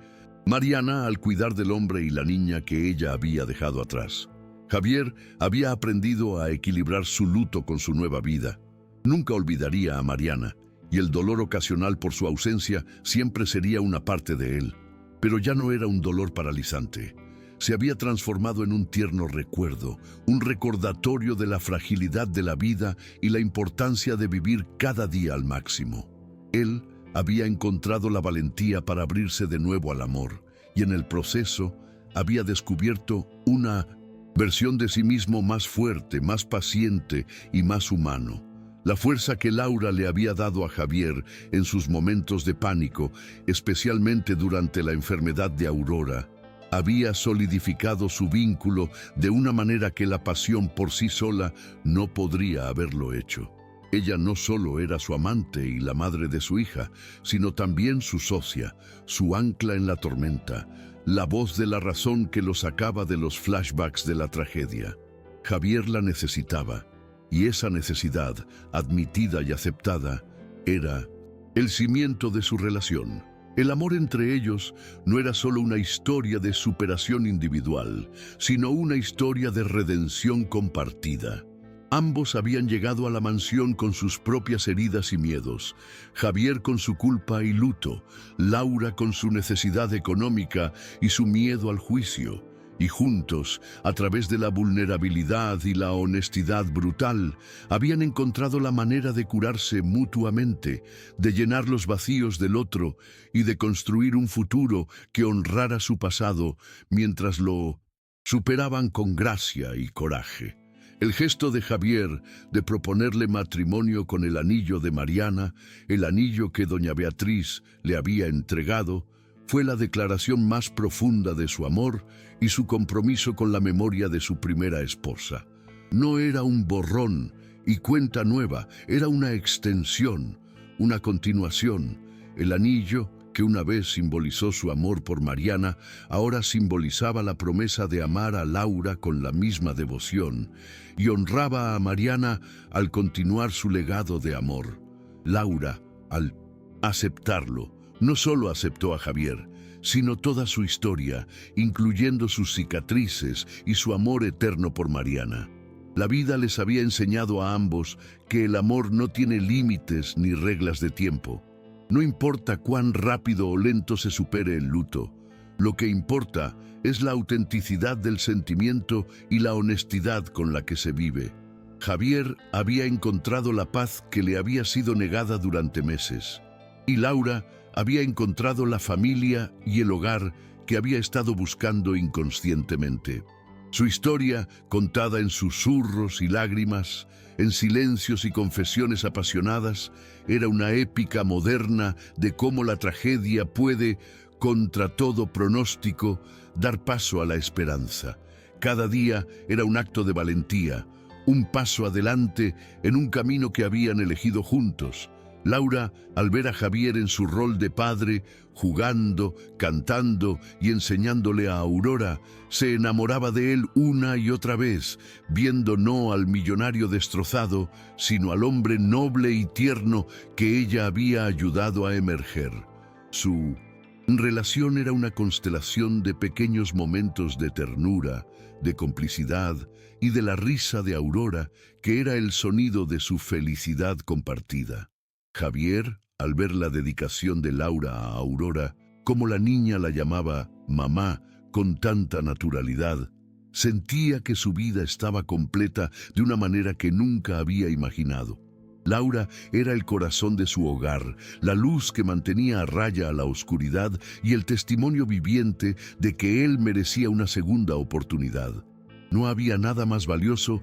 Mariana al cuidar del hombre y la niña que ella había dejado atrás. Javier había aprendido a equilibrar su luto con su nueva vida. Nunca olvidaría a Mariana, y el dolor ocasional por su ausencia siempre sería una parte de él. Pero ya no era un dolor paralizante. Se había transformado en un tierno recuerdo, un recordatorio de la fragilidad de la vida y la importancia de vivir cada día al máximo. Él había encontrado la valentía para abrirse de nuevo al amor, y en el proceso había descubierto una versión de sí mismo más fuerte, más paciente y más humano. La fuerza que Laura le había dado a Javier en sus momentos de pánico, especialmente durante la enfermedad de Aurora, había solidificado su vínculo de una manera que la pasión por sí sola no podría haberlo hecho. Ella no solo era su amante y la madre de su hija, sino también su socia, su ancla en la tormenta, la voz de la razón que lo sacaba de los flashbacks de la tragedia. Javier la necesitaba, y esa necesidad, admitida y aceptada, era el cimiento de su relación. El amor entre ellos no era solo una historia de superación individual, sino una historia de redención compartida. Ambos habían llegado a la mansión con sus propias heridas y miedos, Javier con su culpa y luto, Laura con su necesidad económica y su miedo al juicio. Y juntos, a través de la vulnerabilidad y la honestidad brutal, habían encontrado la manera de curarse mutuamente, de llenar los vacíos del otro y de construir un futuro que honrara su pasado mientras lo superaban con gracia y coraje. El gesto de Javier de proponerle matrimonio con el anillo de Mariana, el anillo que doña Beatriz le había entregado, fue la declaración más profunda de su amor y su compromiso con la memoria de su primera esposa. No era un borrón y cuenta nueva, era una extensión, una continuación. El anillo, que una vez simbolizó su amor por Mariana, ahora simbolizaba la promesa de amar a Laura con la misma devoción y honraba a Mariana al continuar su legado de amor. Laura, al aceptarlo, no solo aceptó a Javier, sino toda su historia, incluyendo sus cicatrices y su amor eterno por Mariana. La vida les había enseñado a ambos que el amor no tiene límites ni reglas de tiempo. No importa cuán rápido o lento se supere el luto, lo que importa es la autenticidad del sentimiento y la honestidad con la que se vive. Javier había encontrado la paz que le había sido negada durante meses, y Laura había encontrado la familia y el hogar que había estado buscando inconscientemente. Su historia, contada en susurros y lágrimas, en silencios y confesiones apasionadas, era una épica moderna de cómo la tragedia puede, contra todo pronóstico, dar paso a la esperanza. Cada día era un acto de valentía, un paso adelante en un camino que habían elegido juntos. Laura, al ver a Javier en su rol de padre, jugando, cantando y enseñándole a Aurora, se enamoraba de él una y otra vez, viendo no al millonario destrozado, sino al hombre noble y tierno que ella había ayudado a emerger. Su relación era una constelación de pequeños momentos de ternura, de complicidad y de la risa de Aurora, que era el sonido de su felicidad compartida. Javier, al ver la dedicación de Laura a Aurora, como la niña la llamaba mamá con tanta naturalidad, sentía que su vida estaba completa de una manera que nunca había imaginado. Laura era el corazón de su hogar, la luz que mantenía a raya a la oscuridad y el testimonio viviente de que él merecía una segunda oportunidad. No había nada más valioso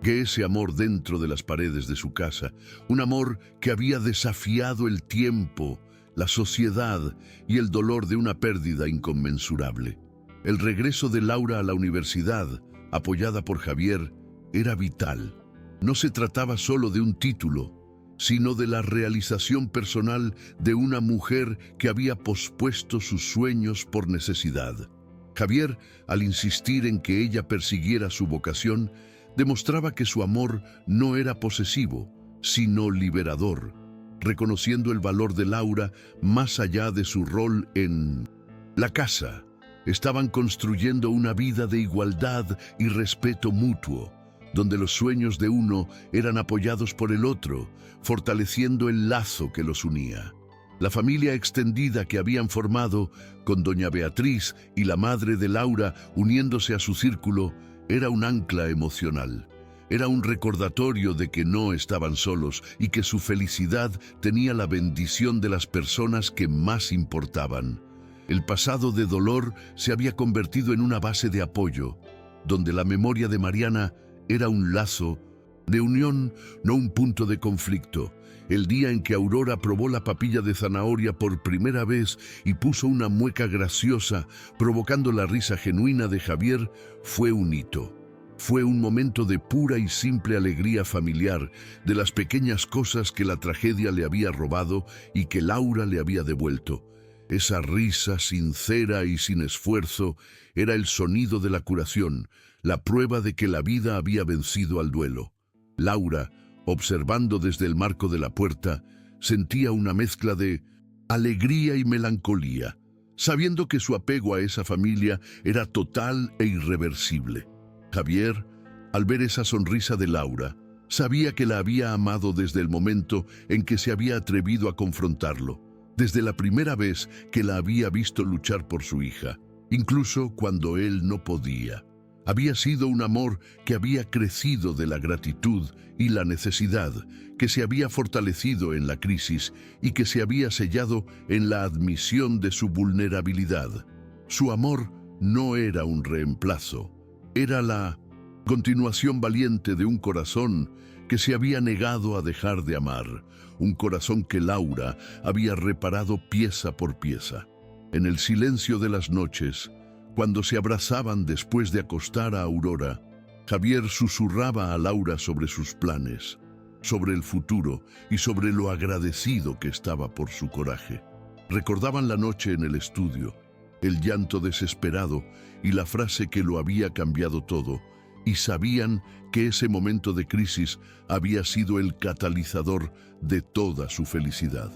que ese amor dentro de las paredes de su casa, un amor que había desafiado el tiempo, la sociedad y el dolor de una pérdida inconmensurable. El regreso de Laura a la universidad, apoyada por Javier, era vital. No se trataba solo de un título, sino de la realización personal de una mujer que había pospuesto sus sueños por necesidad. Javier, al insistir en que ella persiguiera su vocación, demostraba que su amor no era posesivo, sino liberador, reconociendo el valor de Laura más allá de su rol en la casa. Estaban construyendo una vida de igualdad y respeto mutuo, donde los sueños de uno eran apoyados por el otro, fortaleciendo el lazo que los unía. La familia extendida que habían formado, con doña Beatriz y la madre de Laura uniéndose a su círculo, era un ancla emocional. Era un recordatorio de que no estaban solos y que su felicidad tenía la bendición de las personas que más importaban. El pasado de dolor se había convertido en una base de apoyo, donde la memoria de Mariana era un lazo de unión, no un punto de conflicto. El día en que Aurora probó la papilla de zanahoria por primera vez y puso una mueca graciosa, provocando la risa genuina de Javier, fue un hito. Fue un momento de pura y simple alegría familiar, de las pequeñas cosas que la tragedia le había robado y que Laura le había devuelto. Esa risa sincera y sin esfuerzo era el sonido de la curación, la prueba de que la vida había vencido al duelo. Laura, observando desde el marco de la puerta, sentía una mezcla de alegría y melancolía, sabiendo que su apego a esa familia era total e irreversible. Javier, al ver esa sonrisa de Laura, sabía que la había amado desde el momento en que se había atrevido a confrontarlo, desde la primera vez que la había visto luchar por su hija, incluso cuando él no podía. Había sido un amor que había crecido de la gratitud y la necesidad, que se había fortalecido en la crisis y que se había sellado en la admisión de su vulnerabilidad. Su amor no era un reemplazo, era la continuación valiente de un corazón que se había negado a dejar de amar, un corazón que Laura había reparado pieza por pieza. En el silencio de las noches, cuando se abrazaban después de acostar a Aurora, Javier susurraba a Laura sobre sus planes, sobre el futuro y sobre lo agradecido que estaba por su coraje. Recordaban la noche en el estudio, el llanto desesperado y la frase que lo había cambiado todo, y sabían que ese momento de crisis había sido el catalizador de toda su felicidad.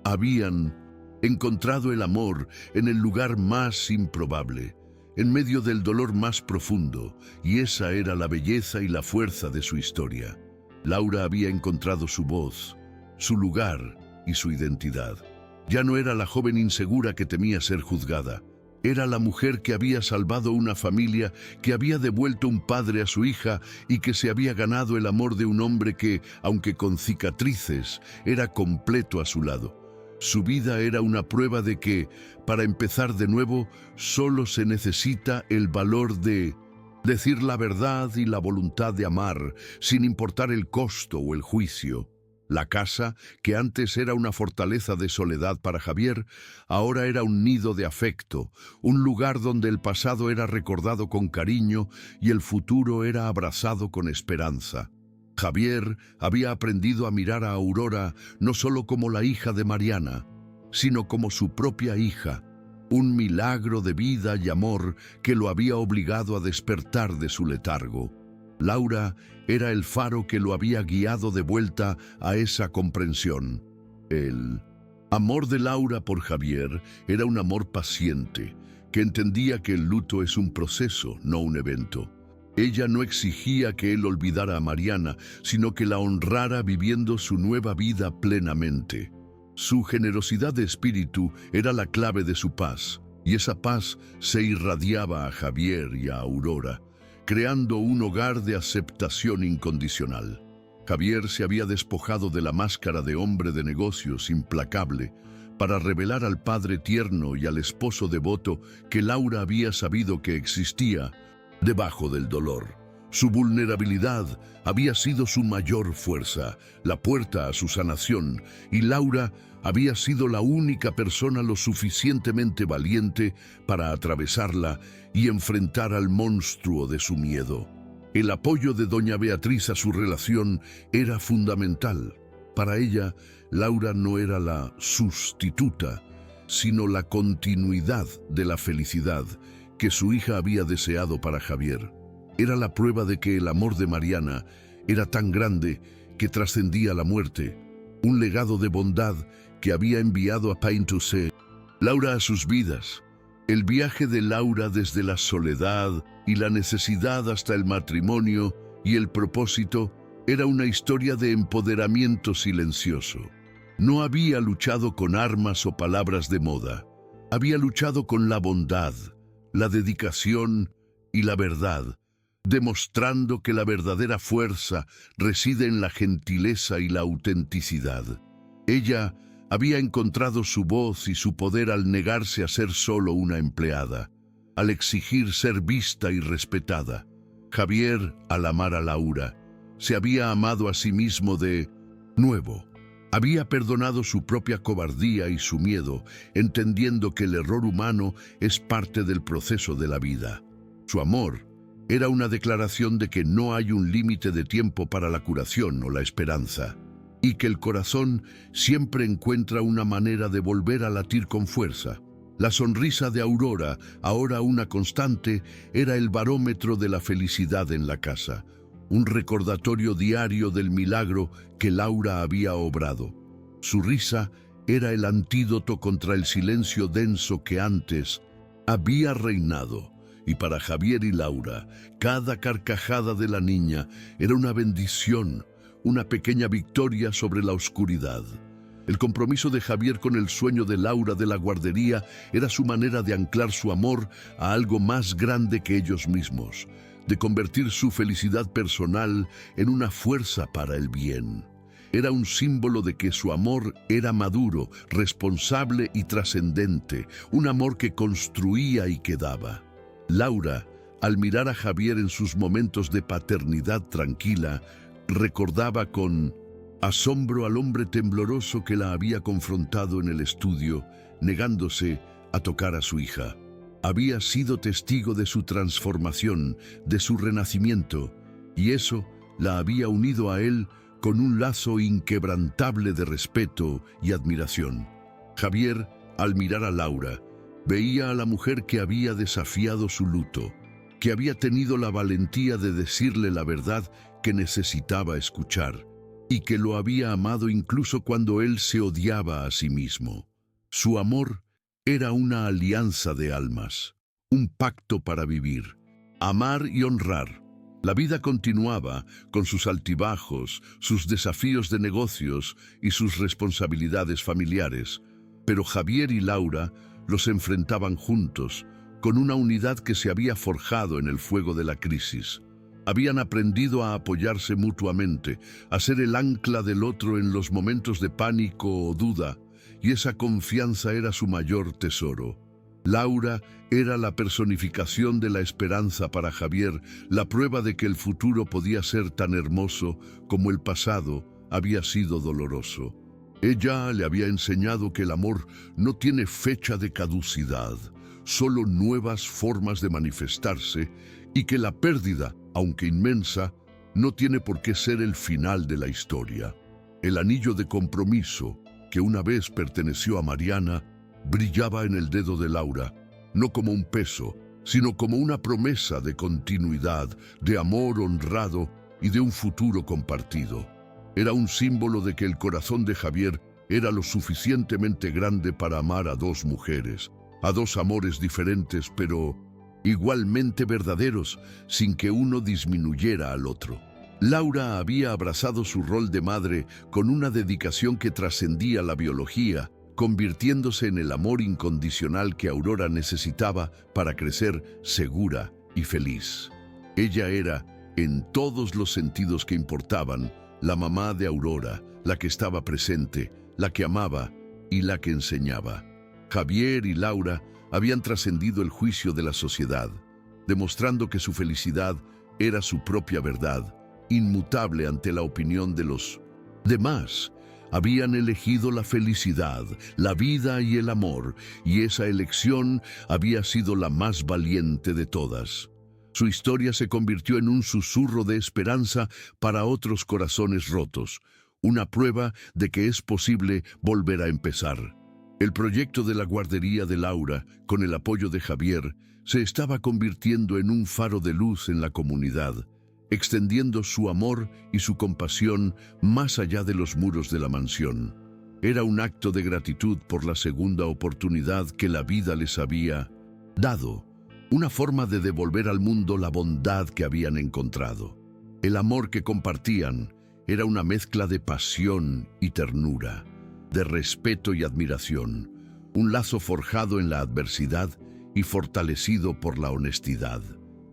Habían encontrado el amor en el lugar más improbable, en medio del dolor más profundo, y esa era la belleza y la fuerza de su historia. Laura había encontrado su voz, su lugar y su identidad. Ya no era la joven insegura que temía ser juzgada. Era la mujer que había salvado una familia, que había devuelto un padre a su hija y que se había ganado el amor de un hombre que, aunque con cicatrices, era completo a su lado. Su vida era una prueba de que, para empezar de nuevo, solo se necesita el valor de decir la verdad y la voluntad de amar, sin importar el costo o el juicio. La casa, que antes era una fortaleza de soledad para Javier, ahora era un nido de afecto, un lugar donde el pasado era recordado con cariño y el futuro era abrazado con esperanza. Javier había aprendido a mirar a Aurora no solo como la hija de Mariana, sino como su propia hija, un milagro de vida y amor que lo había obligado a despertar de su letargo. Laura era el faro que lo había guiado de vuelta a esa comprensión. El amor de Laura por Javier era un amor paciente, que entendía que el luto es un proceso, no un evento. Ella no exigía que él olvidara a Mariana, sino que la honrara viviendo su nueva vida plenamente. Su generosidad de espíritu era la clave de su paz, y esa paz se irradiaba a Javier y a Aurora, creando un hogar de aceptación incondicional. Javier se había despojado de la máscara de hombre de negocios implacable para revelar al padre tierno y al esposo devoto que Laura había sabido que existía, debajo del dolor. Su vulnerabilidad había sido su mayor fuerza, la puerta a su sanación, y Laura había sido la única persona lo suficientemente valiente para atravesarla y enfrentar al monstruo de su miedo. El apoyo de doña Beatriz a su relación era fundamental. Para ella, Laura no era la sustituta, sino la continuidad de la felicidad que su hija había deseado para Javier. Era la prueba de que el amor de Mariana era tan grande que trascendía la muerte, un legado de bondad que había enviado a Paintuse Laura a sus vidas. El viaje de Laura desde la soledad y la necesidad hasta el matrimonio y el propósito era una historia de empoderamiento silencioso. No había luchado con armas o palabras de moda. Había luchado con la bondad, la dedicación y la verdad, demostrando que la verdadera fuerza reside en la gentileza y la autenticidad. Ella había encontrado su voz y su poder al negarse a ser solo una empleada, al exigir ser vista y respetada. Javier, al amar a Laura, se había amado a sí mismo de nuevo. Había perdonado su propia cobardía y su miedo, entendiendo que el error humano es parte del proceso de la vida. Su amor era una declaración de que no hay un límite de tiempo para la curación o la esperanza, y que el corazón siempre encuentra una manera de volver a latir con fuerza. La sonrisa de Aurora, ahora una constante, era el barómetro de la felicidad en la casa, un recordatorio diario del milagro que Laura había obrado. Su risa era el antídoto contra el silencio denso que antes había reinado. Y para Javier y Laura, cada carcajada de la niña era una bendición, una pequeña victoria sobre la oscuridad. El compromiso de Javier con el sueño de Laura de la guardería era su manera de anclar su amor a algo más grande que ellos mismos, de convertir su felicidad personal en una fuerza para el bien. Era un símbolo de que su amor era maduro, responsable y trascendente, un amor que construía y que daba. Laura, al mirar a Javier en sus momentos de paternidad tranquila, recordaba con asombro al hombre tembloroso que la había confrontado en el estudio, negándose a tocar a su hija. Había sido testigo de su transformación, de su renacimiento, y eso la había unido a él con un lazo inquebrantable de respeto y admiración. Javier, al mirar a Laura, veía a la mujer que había desafiado su luto, que había tenido la valentía de decirle la verdad que necesitaba escuchar, y que lo había amado incluso cuando él se odiaba a sí mismo. Su amor era una alianza de almas, un pacto para vivir, amar y honrar. La vida continuaba con sus altibajos, sus desafíos de negocios y sus responsabilidades familiares, pero Javier y Laura los enfrentaban juntos, con una unidad que se había forjado en el fuego de la crisis. Habían aprendido a apoyarse mutuamente, a ser el ancla del otro en los momentos de pánico o duda, y esa confianza era su mayor tesoro. Laura era la personificación de la esperanza para Javier, la prueba de que el futuro podía ser tan hermoso como el pasado había sido doloroso. Ella le había enseñado que el amor no tiene fecha de caducidad, solo nuevas formas de manifestarse, y que la pérdida, aunque inmensa, no tiene por qué ser el final de la historia. El anillo de compromiso, que una vez perteneció a Mariana, brillaba en el dedo de Laura, no como un peso, sino como una promesa de continuidad, de amor honrado y de un futuro compartido. Era un símbolo de que el corazón de Javier era lo suficientemente grande para amar a dos mujeres, a dos amores diferentes pero igualmente verdaderos, sin que uno disminuyera al otro. Laura había abrazado su rol de madre con una dedicación que trascendía la biología, convirtiéndose en el amor incondicional que Aurora necesitaba para crecer segura y feliz. Ella era, en todos los sentidos que importaban, la mamá de Aurora, la que estaba presente, la que amaba y la que enseñaba. Javier y Laura habían trascendido el juicio de la sociedad. demostrando que su felicidad era su propia verdad, inmutable ante la opinión de los demás. Habían elegido la felicidad, la vida y el amor, y esa elección había sido la más valiente de todas. Su historia se convirtió en un susurro de esperanza para otros corazones rotos, una prueba de que es posible volver a empezar. El proyecto de la guardería de Laura, con el apoyo de Javier, se estaba convirtiendo en un faro de luz en la comunidad, extendiendo su amor y su compasión más allá de los muros de la mansión. Era un acto de gratitud por la segunda oportunidad que la vida les había dado, una forma de devolver al mundo la bondad que habían encontrado. El amor que compartían era una mezcla de pasión y ternura, de respeto y admiración, un lazo forjado en la adversidad y fortalecido por la honestidad.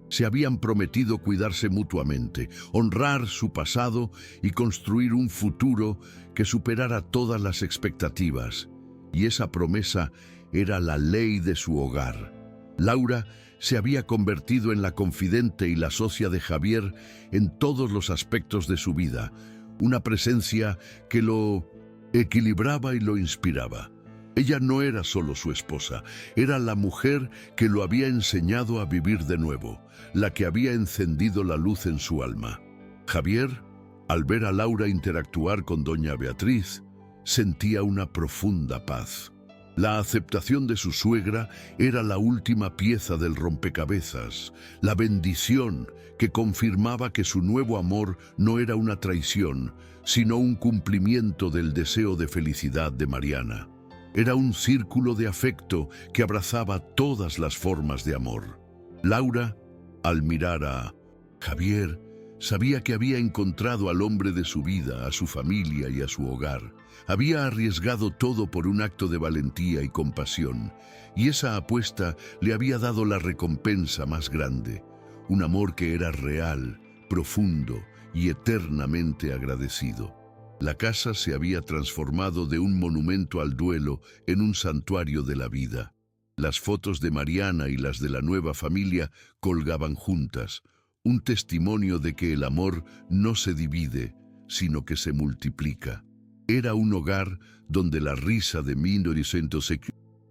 Se habían prometido cuidarse mutuamente, honrar su pasado y construir un futuro que superara todas las expectativas. Y esa promesa era la ley de su hogar. Laura se había convertido en la confidente y la socia de Javier en todos los aspectos de su vida, una presencia que lo equilibraba y lo inspiraba. Ella no era solo su esposa, era la mujer que lo había enseñado a vivir de nuevo, la que había encendido la luz en su alma. Javier, al ver a Laura interactuar con doña Beatriz, sentía una profunda paz. La aceptación de su suegra era la última pieza del rompecabezas, la bendición que confirmaba que su nuevo amor no era una traición, sino un cumplimiento del deseo de felicidad de Mariana. Era un círculo de afecto que abrazaba todas las formas de amor. Laura, al mirar a Javier, sabía que había encontrado al hombre de su vida, a su familia y a su hogar. Había arriesgado todo por un acto de valentía y compasión, y esa apuesta le había dado la recompensa más grande, un amor que era real, profundo y eternamente agradecido. La casa se había transformado de un monumento al duelo en un santuario de la vida. Las fotos de Mariana y las de la nueva familia colgaban juntas, un testimonio de que el amor no se divide, sino que se multiplica. Era un hogar donde la risa de 1900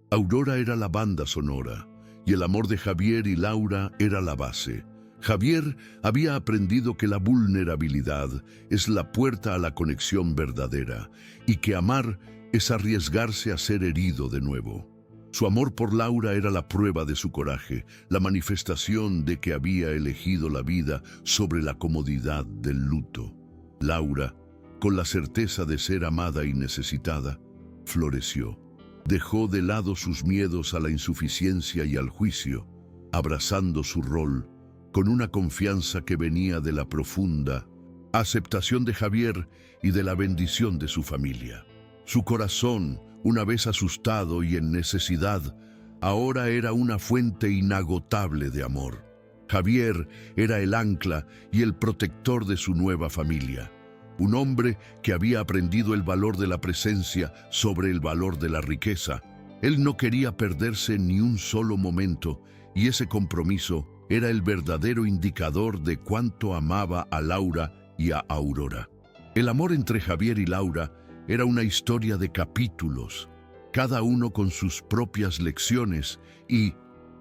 Aurora era la banda sonora, y el amor de Javier y Laura era la base. Javier había aprendido que la vulnerabilidad es la puerta a la conexión verdadera y que amar es arriesgarse a ser herido de nuevo. Su amor por Laura era la prueba de su coraje, la manifestación de que había elegido la vida sobre la comodidad del luto. Laura, con la certeza de ser amada y necesitada, floreció. Dejó de lado sus miedos a la insuficiencia y al juicio, abrazando su rol con una confianza que venía de la profunda aceptación de Javier y de la bendición de su familia. Su corazón, una vez asustado y en necesidad, ahora era una fuente inagotable de amor. Javier era el ancla y el protector de su nueva familia, un hombre que había aprendido el valor de la presencia sobre el valor de la riqueza. Él no quería perderse ni un solo momento, y ese compromiso era el verdadero indicador de cuánto amaba a Laura y a Aurora. El amor entre Javier y Laura era una historia de capítulos, cada uno con sus propias lecciones y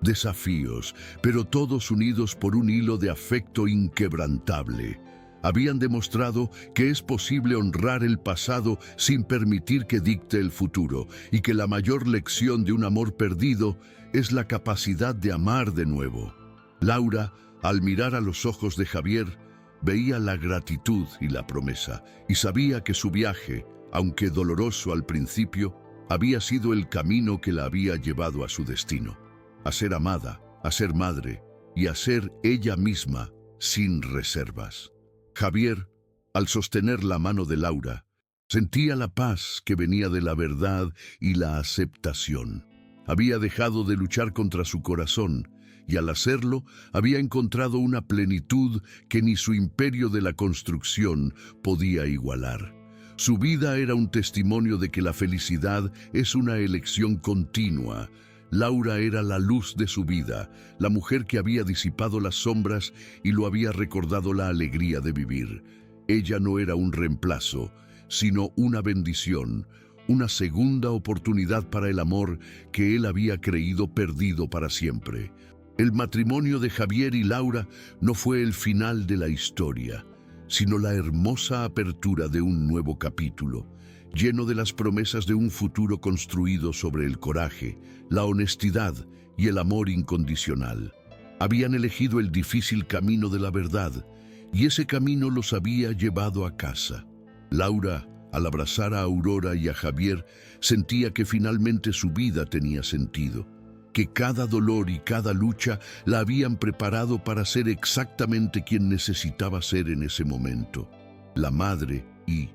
desafíos, pero todos unidos por un hilo de afecto inquebrantable. Habían demostrado que es posible honrar el pasado sin permitir que dicte el futuro, y que la mayor lección de un amor perdido es la capacidad de amar de nuevo. Laura, al mirar a los ojos de Javier, veía la gratitud y la promesa, y sabía que su viaje, aunque doloroso al principio, había sido el camino que la había llevado a su destino, a ser amada, a ser madre y a ser ella misma sin reservas. Javier, al sostener la mano de Laura, sentía la paz que venía de la verdad y la aceptación. Había dejado de luchar contra su corazón, y al hacerlo había encontrado una plenitud que ni su imperio de la construcción podía igualar. Su vida era un testimonio de que la felicidad es una elección continua, Laura era la luz de su vida, la mujer que había disipado las sombras y lo había recordado la alegría de vivir. Ella no era un reemplazo, sino una bendición, una segunda oportunidad para el amor que él había creído perdido para siempre. El matrimonio de Javier y Laura no fue el final de la historia, sino la hermosa apertura de un nuevo capítulo, lleno de las promesas de un futuro construido sobre el coraje, la honestidad y el amor incondicional. Habían elegido el difícil camino de la verdad, y ese camino los había llevado a casa. Laura, al abrazar a Aurora y a Javier, sentía que finalmente su vida tenía sentido, que cada dolor y cada lucha la habían preparado para ser exactamente quien necesitaba ser en ese momento, la madre y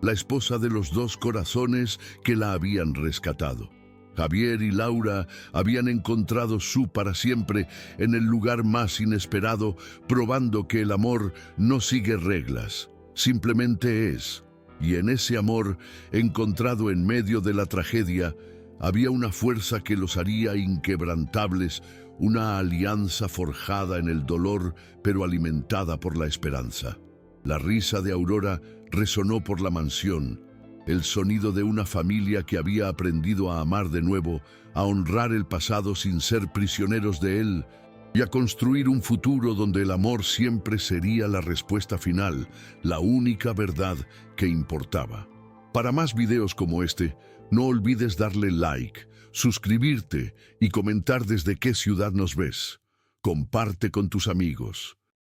la esposa de los dos corazones que la habían rescatado. Javier y Laura habían encontrado su para siempre en el lugar más inesperado, probando que el amor no sigue reglas, simplemente es. Y en ese amor, encontrado en medio de la tragedia, había una fuerza que los haría inquebrantables, una alianza forjada en el dolor, pero alimentada por la esperanza. La risa de Aurora resonó por la mansión, el sonido de una familia que había aprendido a amar de nuevo, a honrar el pasado sin ser prisioneros de él, y a construir un futuro donde el amor siempre sería la respuesta final, la única verdad que importaba. Para más videos como este, no olvides darle like, suscribirte y comentar desde qué ciudad nos ves. Comparte con tus amigos.